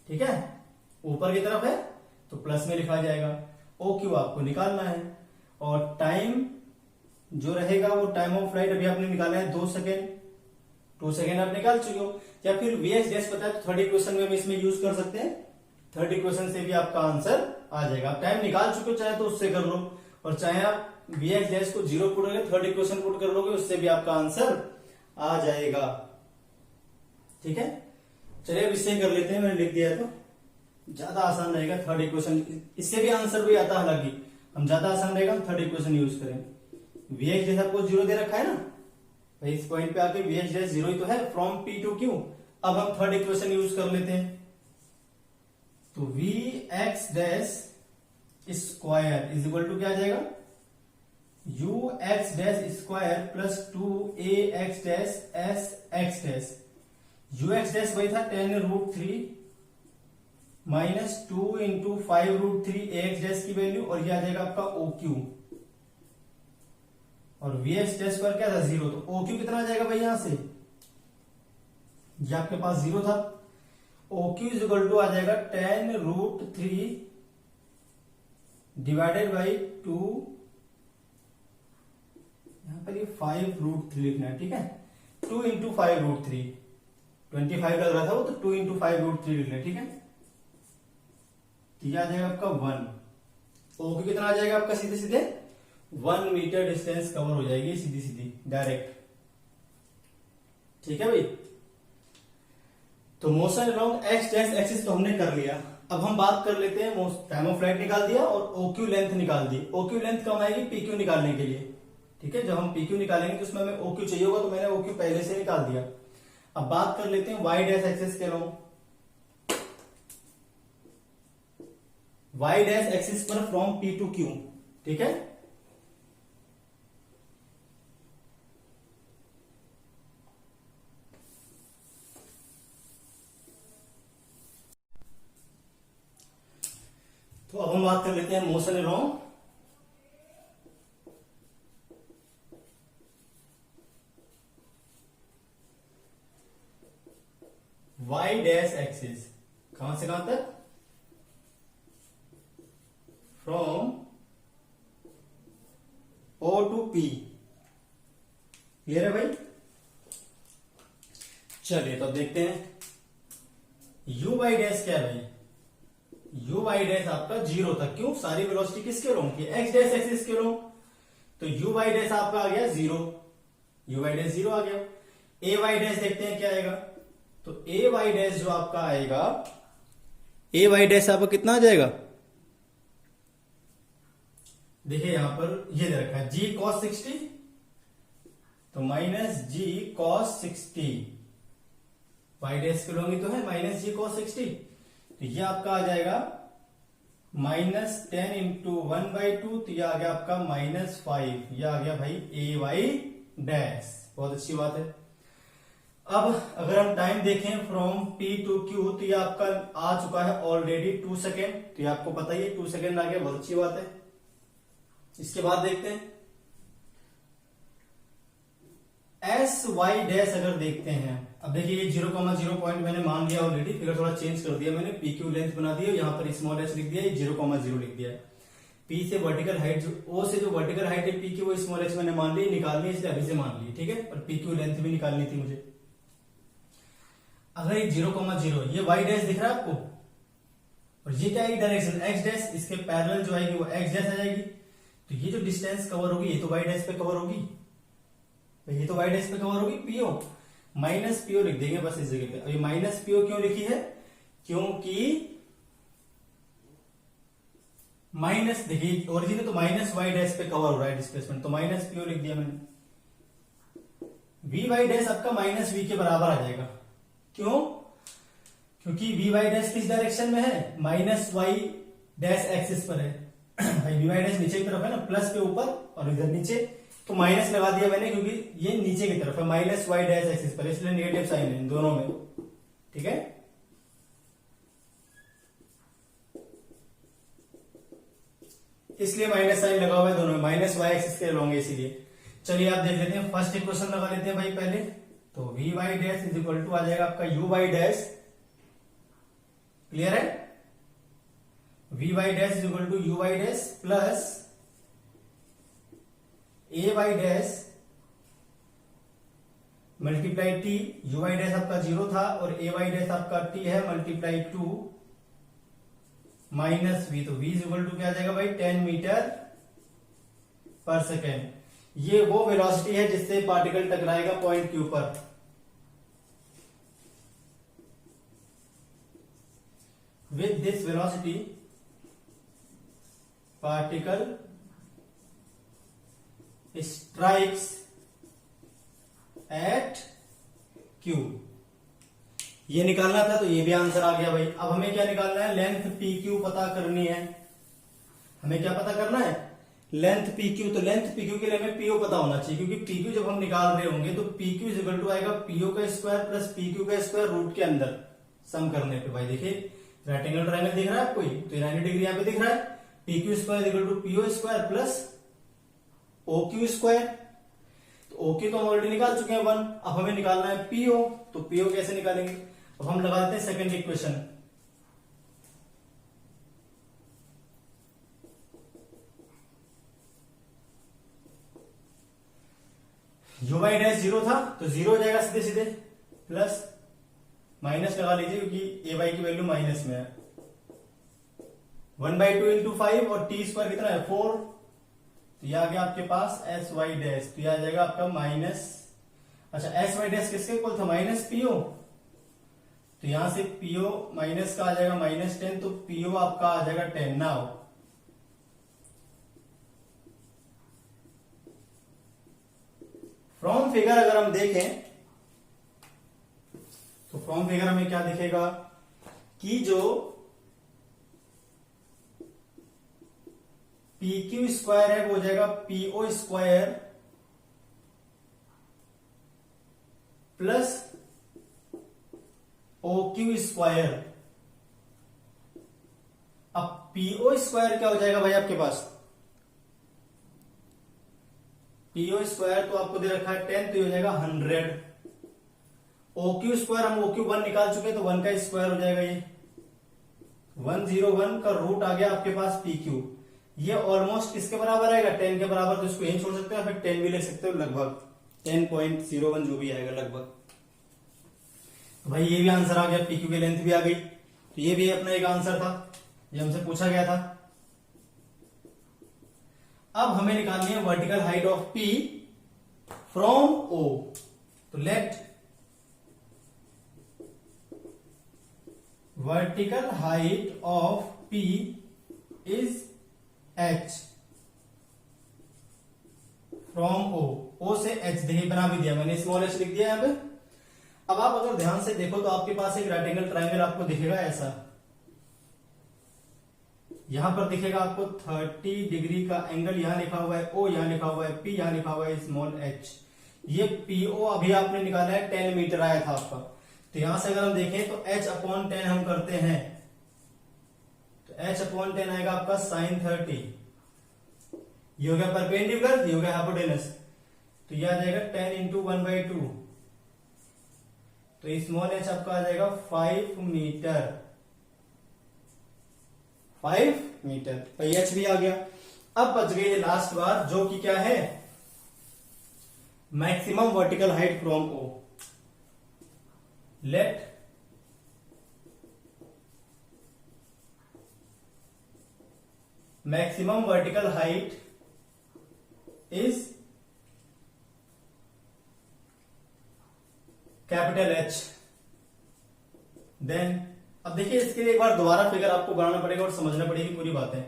ठीक है, ऊपर की तरफ है तो प्लस में लिखा जाएगा, ओ क्यू आपको निकालना है। और टाइम जो रहेगा वो टाइम ऑफ फ्लाइट अभी आपने निकाला है 2 सेकेंड, 2 सेकेंड आप निकाल चुके हो। या फिर वी एच डैश पता है तो थर्ड इक्वेशन में हम इसमें यूज कर सकते हैं, थर्ड इक्वेशन से भी आपका आंसर आ जाएगा। आप टाइम निकाल चुके हो चाहे तो उससे कर लो, और चाहे आप वी एच डैश को 0 पुट करके थर्ड इक्वेशन पुट कर लोगे उससे भी आपका आंसर आ जाएगा, ठीक है। चलिए अब इससे कर लेते हैं, मैंने लिख दिया है तो ज्यादा आसान रहेगा थर्ड इक्वेशन, इससे भी आंसर भी आता है, हालांकि हम ज्यादा आसान रहेगा हम थर्ड इक्वेशन यूज करेंगे। वी एच डैश आपको 0 दे रखा है ना भाई, इस पॉइंट पे आके वी एच डैश 0 ही तो है, फ्रॉम पी टू क्यू। अब हम थर्ड इक्वेशन यूज कर लेते हैं, तो v x dash square is equal to क्या आ जाएगा, u x dash square plus 2 a x dash s x dash. U x dash वही था 10√3 minus 2 into 5√3 a x dash की वैल्यू, और ये आ जाएगा आपका ओ क्यू। और वी एक्स डैश पर क्या था 0, तो ओ क्यू कितना आ जाएगा भाई, यहां से ये आपके पास 0 था, O Q is equal to आ जाएगा 10√3 डिवाइडेड बाई 2, यहां पर ये 5√3 लिखना है, ठीक है, 2 इंटू 5√3, 25 लग रहा था वो, तो 2 इंटू 5√3 लिखना है, ठीक है। तो यह आ जाएगा आपका 1, ओ कितना आ जाएगा आपका सीधे सीधे 1 मीटर डिस्टेंस कवर हो जाएगी सीधी सीधी डायरेक्ट, ठीक है भाई। तो motion along x dash axis तो हमने कर लिया। अब हम बात कर लेते हैं, टाइम ऑफ फ्लाइट निकाल दिया और ओक्यू लेंथ निकाल दी। ओक्यू लेंथ कम आएगी पीक्यू निकालने के लिए, ठीक है। जब हम पीक्यू निकालेंगे तो उसमें हमें ओक्यू चाहिए होगा, तो मैंने ओक्यू पहले से निकाल दिया। अब बात कर लेते हैं वाई डैश एक्सिस के अलोंग, वाई डैश एक्सिस पर फ्रॉम पी टू क्यू, ठीक है। तो अब हम बात कर लेते हैं motion along Y dash axis, कहां से कहां तक, from O to P, clear है भाई। चलिए तो अब देखते हैं यू वाई डैश क्या है भाई, यू वाई डैश आपका 0 तक, क्यों, सारी वेलोसिटी किसके अलोंग की, एक्स डैश एक्सिस के अलोंग, तो यू वाई डैश आपका आ गया 0, यू वाई डैश 0 आ गया। ए वाई डैश देखते हैं क्या आएगा, तो ए वाई डैश जो आपका आएगा, ए वाई डैश आपका कितना आ जाएगा, देखिए यहां पर ये दे रखा है जी कॉस 60, तो माइनस जी कॉस 60, वाई डैश के अलोंग ही तो है माइनस जी कॉस 60, तो ये आपका आ जाएगा -10 इंटू 1/2, तो ये आ गया आपका -5, ये आ गया भाई ए वाई डैश, बहुत अच्छी बात है। अब अगर हम टाइम देखें फ्रॉम पी टू क्यू, तो ये आपका आ चुका है ऑलरेडी 2 सेकेंड, तो ये आपको पता ही है 2 सेकेंड आ गया, बहुत अच्छी बात है। इसके बाद देखते हैं एस वाई डैश, अगर देखते हैं, अब देखिए ये 0,0 पॉइंट मैंने मान लिया ऑलरेडी, फिगर थोड़ा चेंज कर दिया मैंने, पी क्यू लेंथ बना दिया, यहाँ पर स्मॉल एच लिख दिया, ये 0,0 लिख दिया। पी से वर्टिकल हाइट, ओ से जो वर्टिकल हाइट है पी की, वो स्मॉल एच मैंने मान ली, निकालनी इसलिए अभी से मान ली, ठीक है, पर पी क्यू लेंथ भी निकालनी थी मुझे। अगर ये 0,0, ये वाई डैश दिख रहा है आपको, और ये क्या है डायरेक्शन एक्स डैश, इसके पैरेलल जो आएगी वो एक्स डैश आ जाएगी, तो ये जो डिस्टेंस कवर होगी ये तो वाई डैश पे कवर होगी, ये तो वाई डैश पे कवर होगी, पीओ माइनस पीओ लिख देंगे बस इस जगह पे। अभी माइनस पीओ क्यों लिखी है, क्योंकि माइनस, देखिए ओरिजिन तो माइनस वाई डैश पे कवर हो रहा है डिस्प्लेसमेंट, तो माइनस पीओ लिख दिया मैंने। वी वाई डैश आपका माइनस वी के बराबर आ जाएगा, क्यों, क्योंकि वी वाई डैश किस डायरेक्शन में है, माइनस वाई डैश एक्सिस पर है भाई, वी वाई डैश नीचे की तरफ है ना, प्लस के ऊपर और इधर नीचे, तो माइनस लगा दिया मैंने क्योंकि ये नीचे की तरफ है, माइनस वाई डैश एक्सिस पर, इसलिए नेगेटिव साइन है इन दोनों में, ठीक है। इसलिए माइनस साइन लगा हुआ है दोनों में, माइनस वाई एक्सिस के अलोंग है इसीलिए। चलिए आप देख लेते हैं, फर्स्ट इक्वेशन लगा लेते हैं भाई पहले, तो V Y dash is equal to आ जाएगा आपका यू वाई डैश, क्लियर है, V Y dash is equal to U Y dash plus A Y dash multiply T, U Y dash आपका 0 था और ए वाई डैश आपका T है, multiply 2 minus V, तो वी इज इक्वल टू क्या आ जाएगा भाई 10 मीटर पर सेकेंड। ये वो वेलोसिटी है जिससे पार्टिकल टकराएगा पॉइंट क्यू पर। With this velocity particle strikes at Q. ये निकालना था तो ये भी आंसर आ गया भाई। अब हमें क्या निकालना है, लेंथ पी क्यू पता करनी है। हमें क्या पता करना है, लेंथ पी क्यू। तो लेंथ पी क्यू के लिए हमें पीओ पता होना चाहिए, क्योंकि पी क्यू जब हम निकाल रहे होंगे तो P Q is equal to आएगा पीओ का स्क्वायर प्लस पी क्यू का स्क्वायर रूट के अंदर सम करने पे। भाई देखिए राइट एंगल ट्रायंगल दिख रहा है आपको, तो 90 डिग्री यहाँ पे दिख रहा है। P Q square equal to PO square plus O Q square. तो ओ क्यू तो हम ऑलरेडी निकाल चुके हैं 1। अब हमें निकालना है पीओ। तो पीओ कैसे निकालेंगे, अब हम लगा देते हैं second equation. U Y dash 0 था तो 0 हो जाएगा सीधे सीधे, प्लस माइनस लगा लीजिए क्योंकि ए वाई की वैल्यू माइनस में है। 1/2 इंटू 5 और टी स्क्वायर कितना है 4, तो ये आ गया आपके पास एस वाई डैश। तो ये आ जाएगा आपका माइनस, अच्छा एस वाई डैश किसके इक्वल था, माइनस पीओ। तो यहां से पीओ माइनस का आ जाएगा -10, तो पीओ आपका आ जाएगा 10। नाउ फ्रॉम फिगर अगर हम देखें तो फ्रॉम फिगर हमें क्या दिखेगा कि जो पी क्यू स्क्वायर है वो हो जाएगा PO square plus O Q square. अब पीओ स्क्वायर क्या हो जाएगा भाई आपके पास, पीओ स्क्वायर तो आपको दे रखा है 10, तो ये हो जाएगा 100। ओ क्यू स्क्वायर हम ओ क्यू 1 निकाल चुके हैं तो 1 का स्क्वायर हो जाएगा, ये 101 का रूट आ गया आपके पास पी क्यू। ये ऑलमोस्ट किसके बराबर आएगा, 10 के बराबर। तो इसको यहीं छोड़ सकते हो, फिर 10 भी ले सकते हो, लगभग 10.01 जो भी आएगा लगभग। तो भाई ये भी आंसर आ गया, पी क्यू की लेंथ भी आ गई। तो ये भी अपना एक आंसर था, ये हमसे पूछा गया था। अब हमें निकालनी है vertical height of P from O. तो let vertical height of P is H from O. O से एच देखिए बना भी दिया मैंने, स्मॉल एच लिख दिया यहां पे। अब आप अगर ध्यान से देखो तो आपके पास एक राइट एंगल ट्रायंगल आपको दिखेगा ऐसा, यहां पर दिखेगा आपको 30 डिग्री का एंगल, यहां लिखा हुआ है ओ, यहां लिखा हुआ है पी, यहां लिखा हुआ है स्मॉल एच। ये पीओ अभी आपने निकाला है 10 मीटर आया था आपका। तो यहां से अगर हम देखें तो h/10 हम करते हैं, तो h/10 आएगा आपका sin 30। ये हो गया परपेंडिकुलर, ये हो गया हाइपोटेनस। तो ये आ जाएगा 10 इंटू 1/2। तो स्मॉल एच आपका आ जाएगा 5 मीटर, 5 मीटर। तो एच भी आ गया। अब बच गई लास्ट बार जो कि क्या है, maximum vertical height from O. Let maximum vertical height is capital H. Then अब देखिए इसके लिए एक बार दोबारा फिगर आपको बनाना पड़ेगा और समझना पड़ेगी पूरी बातें।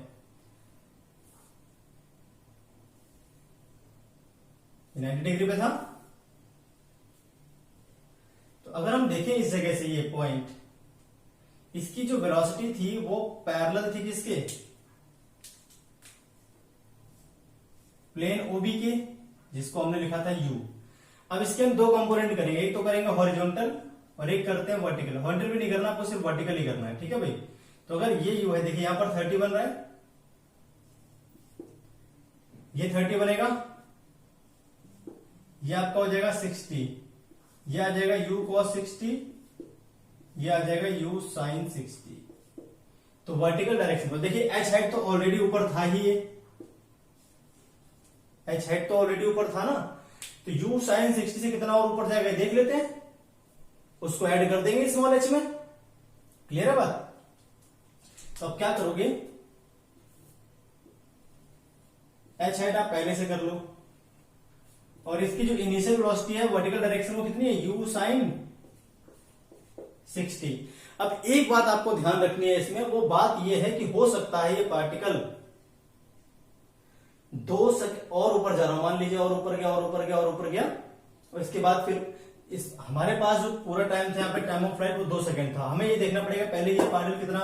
90 डिग्री पे था, तो अगर हम देखें इस जगह से ये पॉइंट, इसकी जो वेलोसिटी थी वो पैरेलल थी किसके, प्लेन ओबी के, जिसको हमने लिखा था यू। अब इसके हम दो कंपोनेंट करेंगे, एक तो करेंगे हॉरिजॉन्टल और एक करते हैं वर्टिकल। हॉरिजॉन्टल भी नहीं करना आपको, सिर्फ वर्टिकल ही करना है, ठीक है भाई। तो अगर ये यू है, देखिए यहां पर 30 बन रहा है, ये 30 बनेगा, ये आपका हो जाएगा 60, ये आ जाएगा u cos 60, ये आ जाएगा u sin 60। तो वर्टिकल डायरेक्शन में देखिए h हेड तो ऑलरेडी ऊपर था ही, ये h हेड तो ऑलरेडी ऊपर था ना, तो u sin 60 से कितना और ऊपर जाएगा देख लेते हैं, उसको ऐड कर देंगे स्मॉल h में। क्लियर है बात? तो अब क्या करोगे, h हेड आप पहले से कर लो, और इसकी जो इनिशियल वेलोसिटी है वर्टिकल डायरेक्शन में कितनी है, u sin 60। अब एक बात आपको ध्यान रखनी है इसमें, वो बात ये है कि हो सकता है ये पार्टिकल 2 सेकंड और ऊपर जा रहा हूं, मान लीजिए और ऊपर गया और ऊपर गया और ऊपर गया, और इसके बाद फिर इस हमारे पास जो पूरा टाइम था यहाँ पे टाइम ऑफ फ्लाइट वो 2 सेकंड था। हमें ये देखना पड़ेगा पहले ये पार्टिकल कितना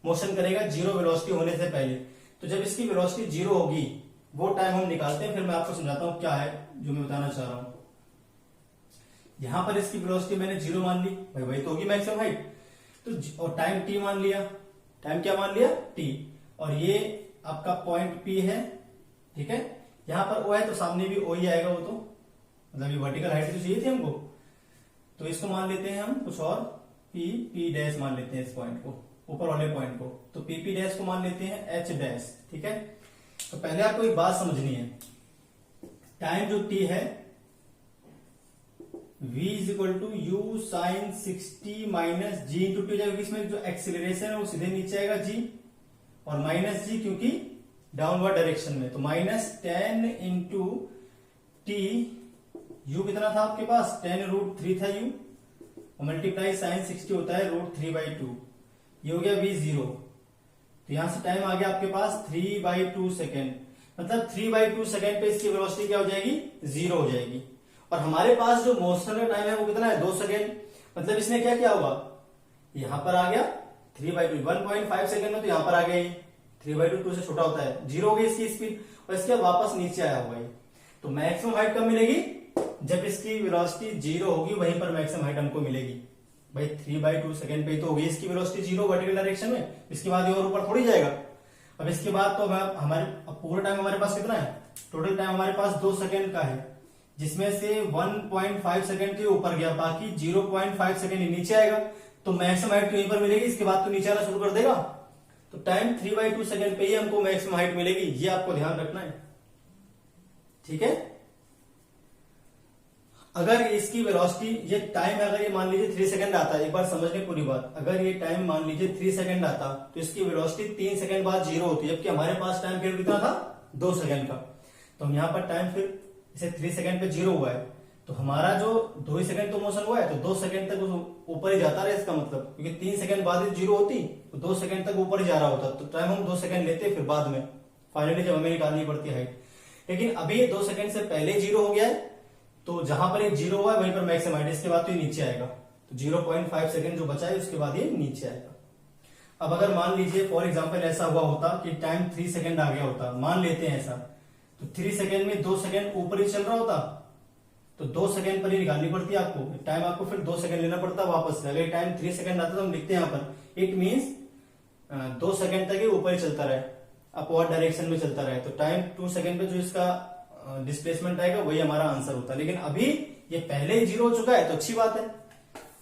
मोशन करेगा जीरो वेलोसिटी होने से पहले। तो जब इसकी वेलोसिटी जीरो होगी वो टाइम हम निकालते हैं, फिर मैं आपको समझाता हूं क्या है जो मैं बताना चाह रहा हूं। यहां पर इसकी वेलोसिटी मैंने जीरो मान ली, भाई वही तो होगी मैक्सिमम हाइट, तो और टाइम टी मान लिया, टाइम क्या मान लिया, टी, और ये आपका पॉइंट पी है, ठीक है। यहां पर ओ है तो सामने भी ओ ही आएगा, वो तो मतलब ये वर्टिकल हाइट तो चाहिए थी हमको, तो इसको मान लेते हैं हम कुछ और, पी पी डैश मान लेते हैं इस पॉइंट को, ऊपर वाले पॉइंट को, तो पी पी डैश को मान लेते हैं एच डैश, ठीक है। तो पहले आपको एक बात समझनी है, टाइम जो टी है v is equal to u sine 60 minus g into t, जाएगा इसमें जो एक्सिलरेशन है वो सीधे नीचे आएगा g, और माइनस जी क्योंकि डाउनवर्ड डायरेक्शन में, तो माइनस 10 इंटू टी, u कितना था आपके पास 10√3 था u, और मल्टीप्लाई साइन 60 होता है √3/2, ये हो गया v0। तो यहां से टाइम आ गया आपके पास 3/2 सेकेंड, मतलब 3/2 सेकेंड पे इसकी वेलोसिटी क्या हो जाएगी, जीरो हो जाएगी। और हमारे पास जो मोशन का टाइम है वो कितना है 2 सेकेंड, मतलब इसने क्या किया होगा, यहां पर आ गया 3/2, 1.5 सेकेंड में तो यहां पर आ गया ये 3/2, 2 से छोटा होता है, जीरो हो गई इसकी स्पीड, और इसके वापस नीचे आया हुआ है। तो मैक्सिमम हाइट कब मिलेगी, जब इसकी वेलोसिटी जीरो होगी वहीं पर मैक्सिमम हाइट हमको मिलेगी। भाई 3/2 सेकेंड पे तो होगी इसकी वेलोसिटी जीरो वर्टिकल डायरेक्शन में, इसके बाद ये और ऊपर थोड़ी जाएगा। अब इसके बाद तो हमारे पूरा टाइम हमारे पास कितना है, टोटल टाइम हमारे पास 2 सेकेंड का है, जिसमें से 1.5 सेकेंड के ऊपर गया, बाकी 0.5 सेकेंड नीचे आएगा, तो मैक्सिमम हाइट यहीं पर मिलेगी, इसके बाद तो नीचे आना शुरू कर देगा। तो टाइम 3/2 सेकेंड पे ही हमको मैक्सिमम हाइट मिलेगी, ये आपको ध्यान रखना है, ठीक है। अगर इसकी वेलोसिटी, ये टाइम अगर ये मान लीजिए 3 सेकंड आता है, एक बार समझने पूरी बात, अगर ये टाइम मान लीजिए 3 सेकंड आता तो इसकी वेलोसिटी 3 सेकंड बाद जीरो होती है, जबकि हमारे पास टाइम पीरियड कितना था 2 सेकंड का। तो हम यहाँ पर टाइम फिर इसे 3 सेकंड पे जीरो हुआ है, तो हमारा जो 2 ही सेकंड तो मोशन हुआ है, तो 2 सेकंड तक ऊपर ही जाता रहे, इसका मतलब, क्योंकि 3 सेकंड बाद जीरो होती तो 2 सेकंड तक ऊपर ही जा रहा होता, तो टाइम हम 2 सेकंड लेते फिर बाद में फाइनली जब हमें निकालनी पड़ती हाइट। लेकिन अभी 2 सेकंड से पहले जीरो हो गया है, तो जहां पर ये जीरो हुआ है वहीं पर मैक्सिमम हाइट, इसके बाद तो ये नीचे आएगा, तो 0.5 सेकंड जो बचा है उसके बाद ये नीचे आएगा। अब अगर मान लीजिए फॉर एग्जांपल ऐसा हुआ होता कि टाइम 3 सेकंड आ गया होता, मान लेते हैं ऐसा, तो 3 सेकंड में 2 सेकंड ऊपर ही चल रहा होता, तो 2 सेकंड पर ही निकालनी पड़ती है आपको टाइम, आपको फिर 2 सेकंड लेना पड़ता वापस से। अगर टाइम 3 सेकंड आता तो हम लिखते हैं यहाँ पर, इट मीन्स 2 सेकंड तक ही ऊपर ही चलता रहे, अपवर्ड डायरेक्शन में चलता रहे, तो टाइम 2 सेकंड पे जो इसका डिस्प्लेसमेंट आएगा वही हमारा आंसर होता है। लेकिन अभी ये पहले ही जीरो हो चुका है तो अच्छी बात है,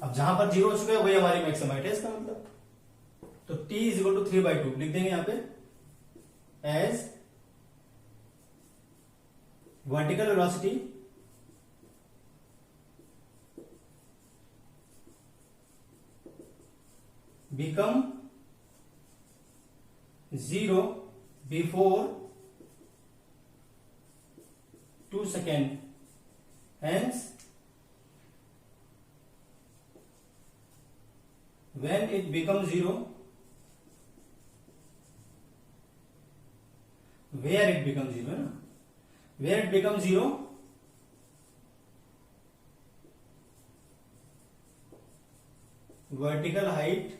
अब जहां पर जीरो हो चुका है वही हमारी मैक्सिमम हाइट है इसका मतलब। तो t इज इक्वल टू 3/2 लिख देंगे यहां पे as vertical velocity become zero before 2 second, hence when it becomes zero, where it becomes zero है ना, where it becomes zero, vertical height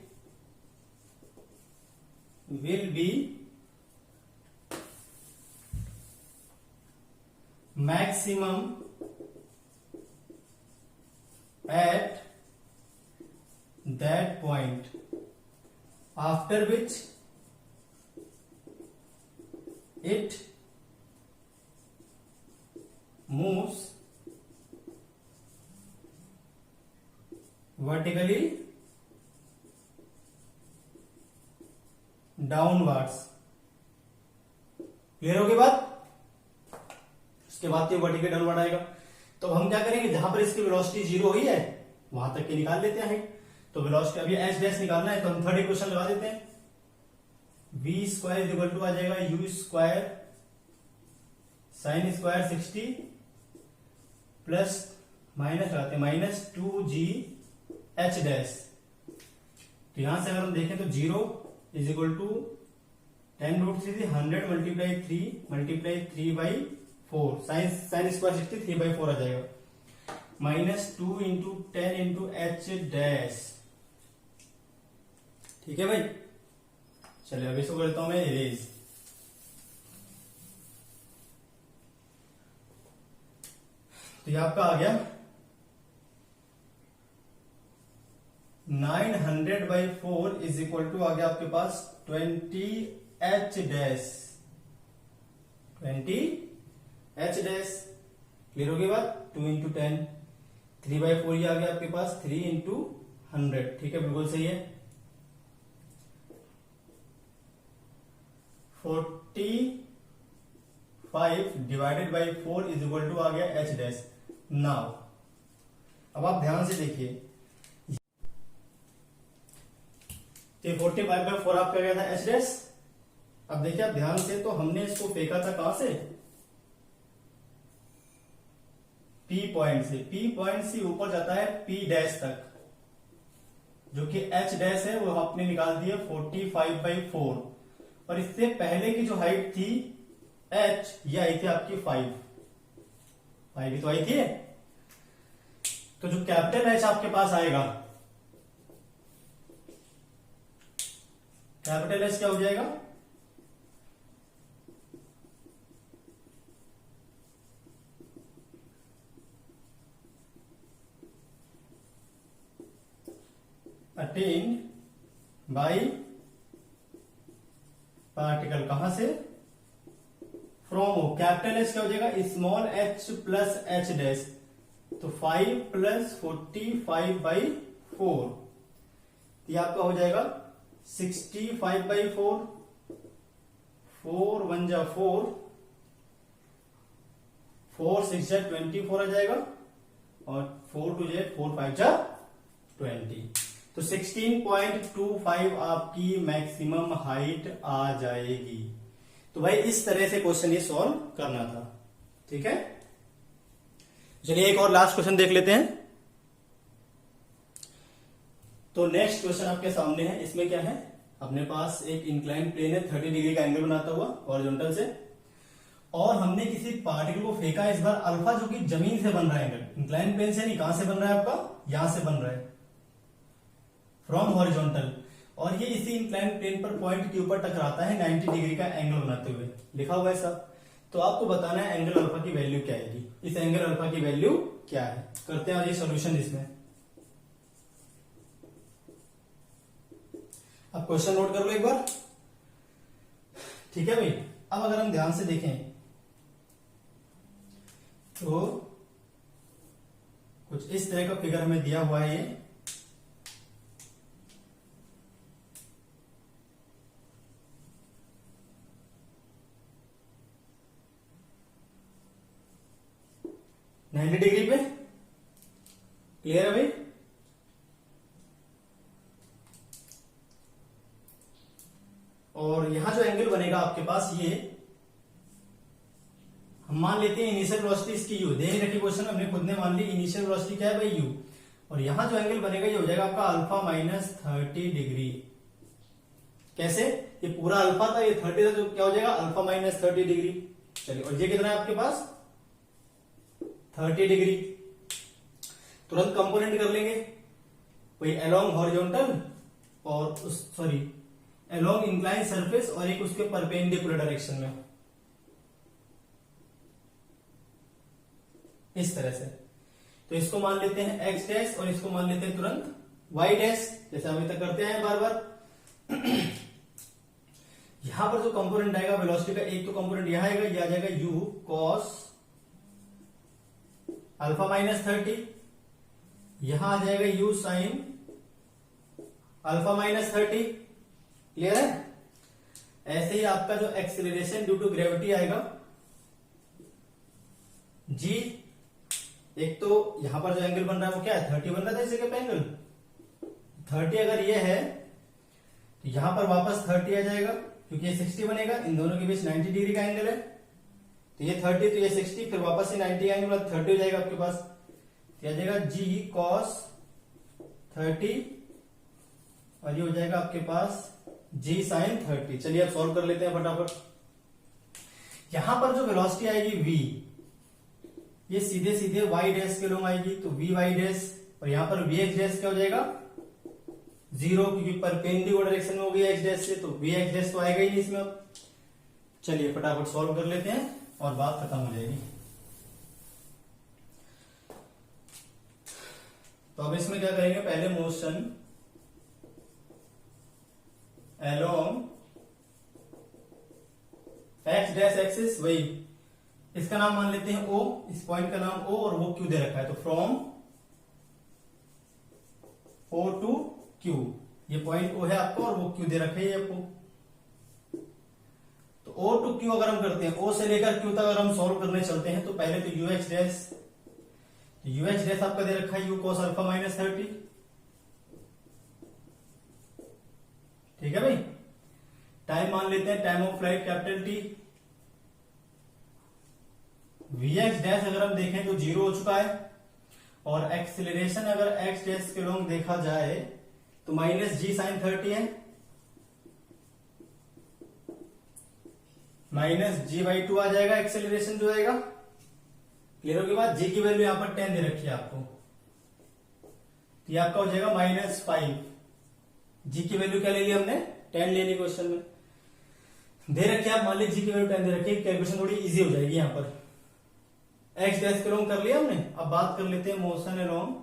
will be maximum at that point, after which it moves vertically downwards. Clear होगी बात? उसके बाद तो vertical downward आएगा। तो हम क्या करेंगे, जहां पर इसकी वेलोसिटी 0 हुई है वहां तक के निकाल लेते हैं। तो वेलोसिटी अभी एच डैश निकालना है, तो हम थर्ड इक्वेशन लगा देते हैं। v स्क्वायर इक्वल टू आ जाएगा u square sine square 60 plus minus लगाते हैं माइनस 2g h डैश। तो यहां से अगर हम देखें तो 0 is equal to 10√3 100 multiply 3/4 sine square 60 3/4 आ जाएगा minus 2 into 10 into H dash. ठीक है भाई, चलिए अभी इसको करता हूं मैं इरेज। तो ये आपका आ गया 900/4 इज इक्वल टू आ गया आपके पास 20 H dash 20 H dash. Clear होगी बात? 2 इंटू 10 3/4 ये आ गया आपके पास 3 इंटू 100। ठीक है, बिल्कुल सही है। 45 divided by 4 is equal to आ गया एच डैश। नाउ अब आप ध्यान से देखिए, तो 45/4 आपका गया था एच डैश। अब देखिए आप ध्यान से, तो हमने इसको फेंका था कहां से? P पॉइंट से। P पॉइंट से ऊपर जाता है P डैश तक, जो कि H डैश है वो आपने निकाल दिया 45/4। और इससे पहले की जो हाइट थी H, ये आई थी आपकी 5 ही तो आई थी। तो जो कैपिटल H आपके पास आएगा, कैपिटल H क्या हो जाएगा? Attend bye particle. कहां से? फ्रॉम। कैपिटल एच क्या हो जाएगा? Small h plus H dash. तो 5 प्लस 45/4 ये आपका हो जाएगा 65/4। 4 1 जा 4, 4 6 जा 24 आ जाएगा, और 4 2 जा 4 5 जा 20। तो 16.25 आपकी मैक्सिमम हाइट आ जाएगी। तो भाई इस तरह से क्वेश्चन ये सॉल्व करना था। ठीक है, चलिए एक और लास्ट क्वेश्चन देख लेते हैं। तो नेक्स्ट क्वेश्चन आपके सामने है। इसमें क्या है, अपने पास एक इंक्लाइन प्लेन है, 30 डिग्री का एंगल बनाता हुआ हॉरिजॉन्टल से, और हमने किसी पार्टिकल को फेंका इस बार अल्फा, जो कि जमीन से बन रहा है एंगल। इंक्लाइन प्लेन से नहीं, कहां से बन रहा है आपका? यहां से बन रहा है, फ्रॉम हॉरिजॉन्टल। और ये इसी इंक्लाइन प्लेन पर पॉइंट के ऊपर टकराता है 90 डिग्री का एंगल बनाते हुए, लिखा हुआ है सब। तो आपको बताना है एंगल अल्फा की वैल्यू क्या आएगी। इस एंगल अल्फा की वैल्यू क्या है, करते हैं ये सॉल्यूशन इसमें। अब क्वेश्चन नोट कर लो एक बार। ठीक है भाई, अब अगर हम ध्यान से देखें तो कुछ इस तरह का फिगर हमें दिया हुआ है। ये नाइन्टी डिग्री पे। क्लियर है भाई? और यहां जो एंगल बनेगा आपके पास, ये हम मान लेते हैं इनिशियल वेलोसिटी इसकी यू। देख रखी क्वेश्चन में हमने खुद ने मान ली इनिशियल वेलोसिटी क्या है भाई, यू। और यहां जो एंगल बनेगा ये हो जाएगा आपका अल्फा माइनस 30 डिग्री। कैसे? ये पूरा अल्फा था, ये 30 था, तो क्या हो जाएगा अल्फा माइनस 30 डिग्री। चलिए, और ये कितना है आपके पास? 30 डिग्री। तुरंत कंपोनेंट कर लेंगे, वही अलोंग हॉरिजॉन्टल और सॉरी अलोंग इंक्लाइन सरफेस, और एक उसके परपेंडिकुलर डायरेक्शन में, इस तरह से। तो इसको मान लेते हैं एक्स डैश, और इसको मान लेते हैं तुरंत वाई डैश, जैसे अभी तक करते हैं बार बार। यहां पर जो कंपोनेंट आएगा वेलोसिटी का, एक तो कंपोनेंट यहां आएगा, यह आ जाएगा u cos अल्फा माइनस 30, यहां आ जाएगा u sign alpha minus 30। Clear है? ऐसे ही आपका जो एक्सेलरेशन ड्यू टू ग्रेविटी आएगा g, एक तो यहां पर जो एंगल बन रहा है वो क्या है, 30 बन रहा था इसी का एंगल 30। अगर ये है तो यहां पर वापस 30 आ जाएगा क्योंकि ये 60 बनेगा, इन दोनों के बीच 90 डिग्री का एंगल है, तो ये 30 तो ये 60, फिर वापस से 90 एंगल 30 हो जाएगा आपके पास, तो आ जाएगा g cos 30 और ये हो जाएगा आपके पास g sin 30। चलिए अब सॉल्व कर लेते हैं फटाफट। यहां पर जो वेलोसिटी आएगी v, ये सीधे सीधे y डैश के लोग आएगी, तो vy डैश, और यहां पर vx डैश क्या हो जाएगा 0, क्योंकि परपेंडिकुलर डायरेक्शन में हो गया x डैश से, तो vx डैश तो आएगा ही नहीं इसमें। अब चलिए फटाफट सॉल्व कर लेते हैं और बात खत्म हो जाएगी। तो अब इसमें क्या करेंगे, पहले motion along x dash axis, वही इसका नाम मान लेते हैं O, इस पॉइंट का नाम O, और वो Q दे रखा है, तो फ्रॉम O टू Q, ये पॉइंट O है आपको और वो Q दे रखा है आपको। तो O टू Q अगर हम करते हैं, O से लेकर Q तक अगर हम सॉल्व करने चलते हैं, तो पहले तो UH डैश, UH डैश आपका दे रखा है U cos अल्फा माइनस 30। ठीक है भाई। टाइम मान लेते हैं, time of flight capital T। Vx dash अगर हम देखें तो 0 हो चुका है, और एक्सिलरेशन अगर x डैश के लोग देखा जाए तो माइनस g साइन 30 है, माइनस g बाई 2 आ जाएगा एक्सेलरेशन जो आएगा। क्लियर होगी बात? g की वैल्यू यहां पर 10 दे रखी है आपको, तो ये आपका हो जाएगा -5। g की वैल्यू क्या ले ली हमने, 10 ले ली क्वेश्चन में दे रखी है। आप मान लीजिए g की वैल्यू 10 दे रखी है, कैलकुलेशन थोड़ी इजी हो जाएगी यहां पर। x डैश के लोग कर लिया हमने, अब बात कर लेते हैं मोशन अलोंग,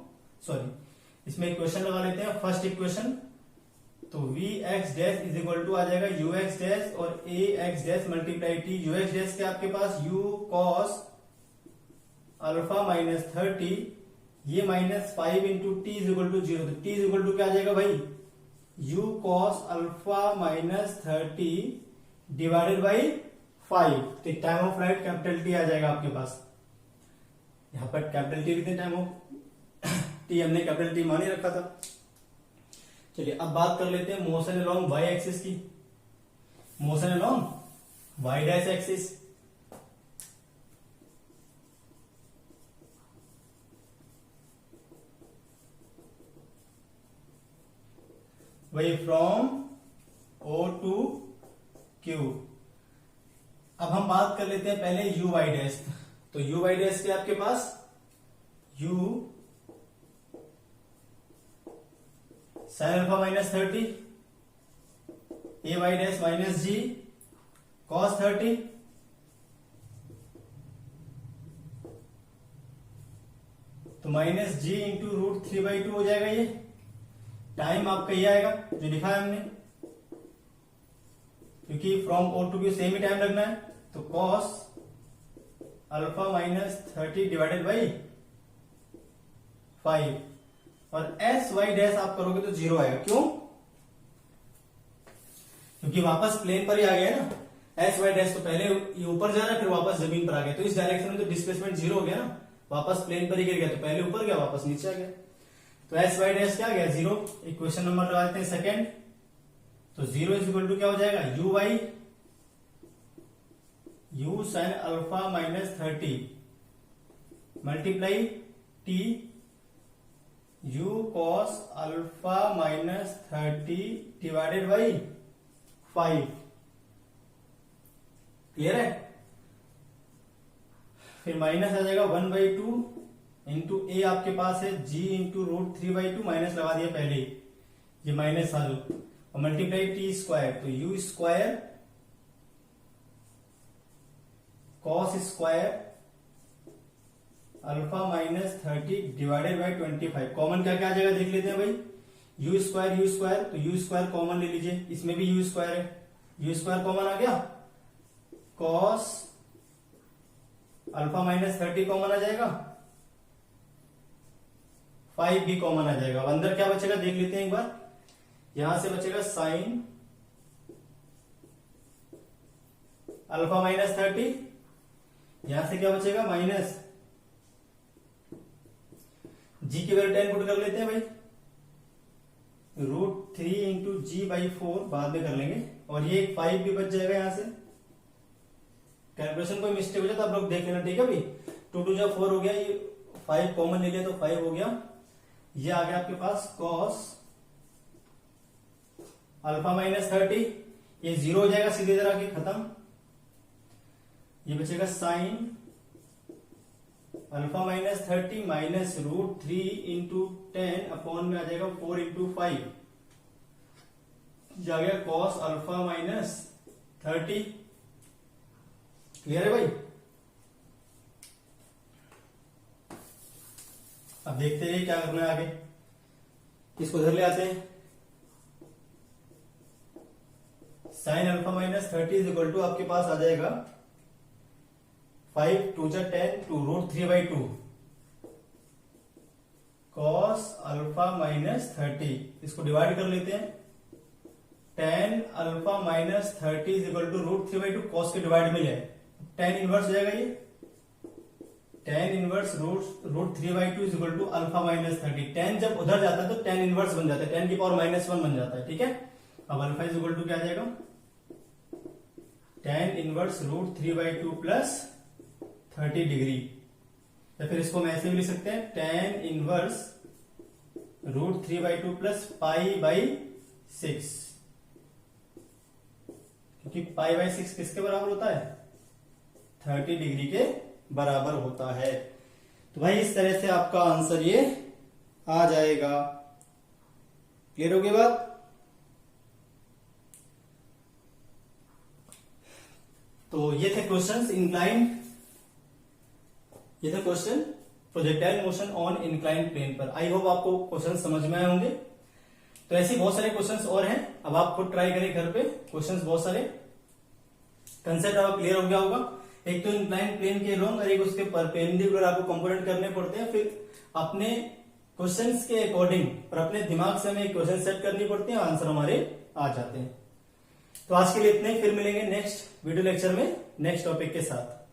सॉरी इसमें इक्वेशन लगा लेते हैं। फर्स्ट इक्वेशन, तो vx dash is equal to आ जाएगा ux डैश और ax dash multiply t। ux dash के आपके पास u cos अल्फा माइनस 30, ये -5 into T is equal to 0, तो t इज इक्वल टू क्या आ जाएगा भाई, u cos alpha minus 30 divided by 5, तो time of flight capital T आ जाएगा आपके पास। यहां पर कैपिटल T लिखते हैं, टाइम ऑफ टी हमने कैपिटल T मान ही रखा था। चलिए अब बात कर लेते हैं मोशन अलोंग y एक्सिस की। Motion along y dash axis, वही फ्रॉम O टू Q। अब हम बात कर लेते हैं पहले u y डैश, तो u y डैश के आपके पास u साइन अल्फा माइनस 30, ए वाई डैश माइनस जी कॉस 30, तो माइनस जी इंटू रूट 3/2 हो जाएगा। ये टाइम आपका ये आएगा जो लिखा है हमने, क्योंकि from O to Q same ही टाइम लगना है, तो cos alpha minus 30 divided by 5, और एस वाई डैश आप करोगे तो 0 आएगा। क्यों? क्योंकि वापस प्लेन पर ही आ गया ना। एस वाई डैश तो पहले ये ऊपर जा रहा है फिर वापस जमीन पर आ गया, तो इस डायरेक्शन में तो डिस्प्लेसमेंट 0 हो गया ना, वापस प्लेन पर ही गिर गया, तो पहले ऊपर गया वापस नीचे आ गया, तो एस वाई डैश क्या आ गया 0। इक्वेशन नंबर लगा देते हैं सेकेंड, तो 0 इज इक्वल टू क्या हो जाएगा, U why you sign alpha minus 30 multiply T u cos alpha minus 30 divided by 5। Clear है? फिर माइनस आ जाएगा 1/2 इंटू ए आपके पास है g इंटू रूट 3/2, माइनस लगा दिया पहले ही, ये माइनस आ जाओ, और मल्टीप्लाई टी स्क्वायर, तो u square cos square alpha minus 30 divided by 25। Common क्या क्या आ जाएगा देख लेते हैं भाई, यू स्क्वायर, तो यू स्क्वायर कॉमन ले लीजिए, इसमें भी यू स्क्वायर है, यू स्क्वायर कॉमन आ गया, कॉस अल्फा माइनस 30 कॉमन आ जाएगा, 5 भी कॉमन आ जाएगा। अब अंदर क्या बचेगा देख लेते हैं एक बार। यहां से बचेगा साइन अल्फा माइनस 30, यहां से क्या बचेगा माइनस जी की वैल्यू 10 पुट कर लेते हैं भाई, √3 इंटू जी बाई 4 बाद में कर लेंगे, और ये 5 भी बच जाएगा। यहां से कैलकुलेशन कोई मिस्टेक हो जाए तो आप लोग देख लेना, ठीक है भाई। 2 2 4 हो गया, ये 5 कॉमन ले लिया तो 5 हो गया। ये आ गया आपके पास cos अल्फा माइनस 30, ये 0 हो जाएगा सीधे इधर आके खत्म। ये बचेगा sign alpha minus 30 minus √3 into 10 upon में आ जाएगा 4 इंटू 5, आ गया cos अल्फा माइनस 30। क्लियर है भाई। अब देखते हैं क्या करना है आगे। इसको इधर ले आते हैं। Sine alpha minus 30 is equal to आपके पास आ जाएगा 5 2 जा 10 टू √3/2 cos अल्फा माइनस 30, इसको डिवाइड कर लेते हैं। tan alpha minus 30 is equal to √3/2 cos के डिवाइड में ले, tan इनवर्स हो जाएगा ये, tan inverse √3/2 is equal to alpha minus 30। tan जब उधर जाता है तो tan इनवर्स बन जाता है, tan की पावर -1 बन जाता है, ठीक है। अब अल्फा इज इक्वल टू क्या आ जाएगा, tan इनवर्स √3/2 प्लस 30 डिग्री, या फिर इसको हम ऐसे भी लिख सकते हैं tan इनवर्स √3/2 प्लस π/6, क्योंकि π/6 किसके बराबर होता है, 30 डिग्री के बराबर होता है। तो भाई इस तरह से आपका आंसर ये आ जाएगा। क्लियर हो गई बात। तो ये थे क्वेश्चंस इंक्लाइंड, ये था question projectile motion on inclined plane पर। आई होप आपको क्वेश्चन समझ में आए होंगे। तो ऐसे बहुत सारे क्वेश्चंस और हैं, अब आप खुद ट्राई करें घर पे। क्वेश्चंस बहुत सारे, कंसेप्ट आपको क्लियर हो गया होगा। एक तो इंक्लाइंड प्लेन के लोंग और एक उसके परपेंडिकुलर आपको कंपोनेंट करने पड़ते हैं, फिर अपने क्वेश्चंस के अकॉर्डिंग और अपने दिमाग से हमें क्वेश्चन सेट करनी पड़ती है, आंसर हमारे आ जाते हैं। तो आज के लिए इतने ही, फिर मिलेंगे नेक्स्ट वीडियो लेक्चर में नेक्स्ट टॉपिक के साथ।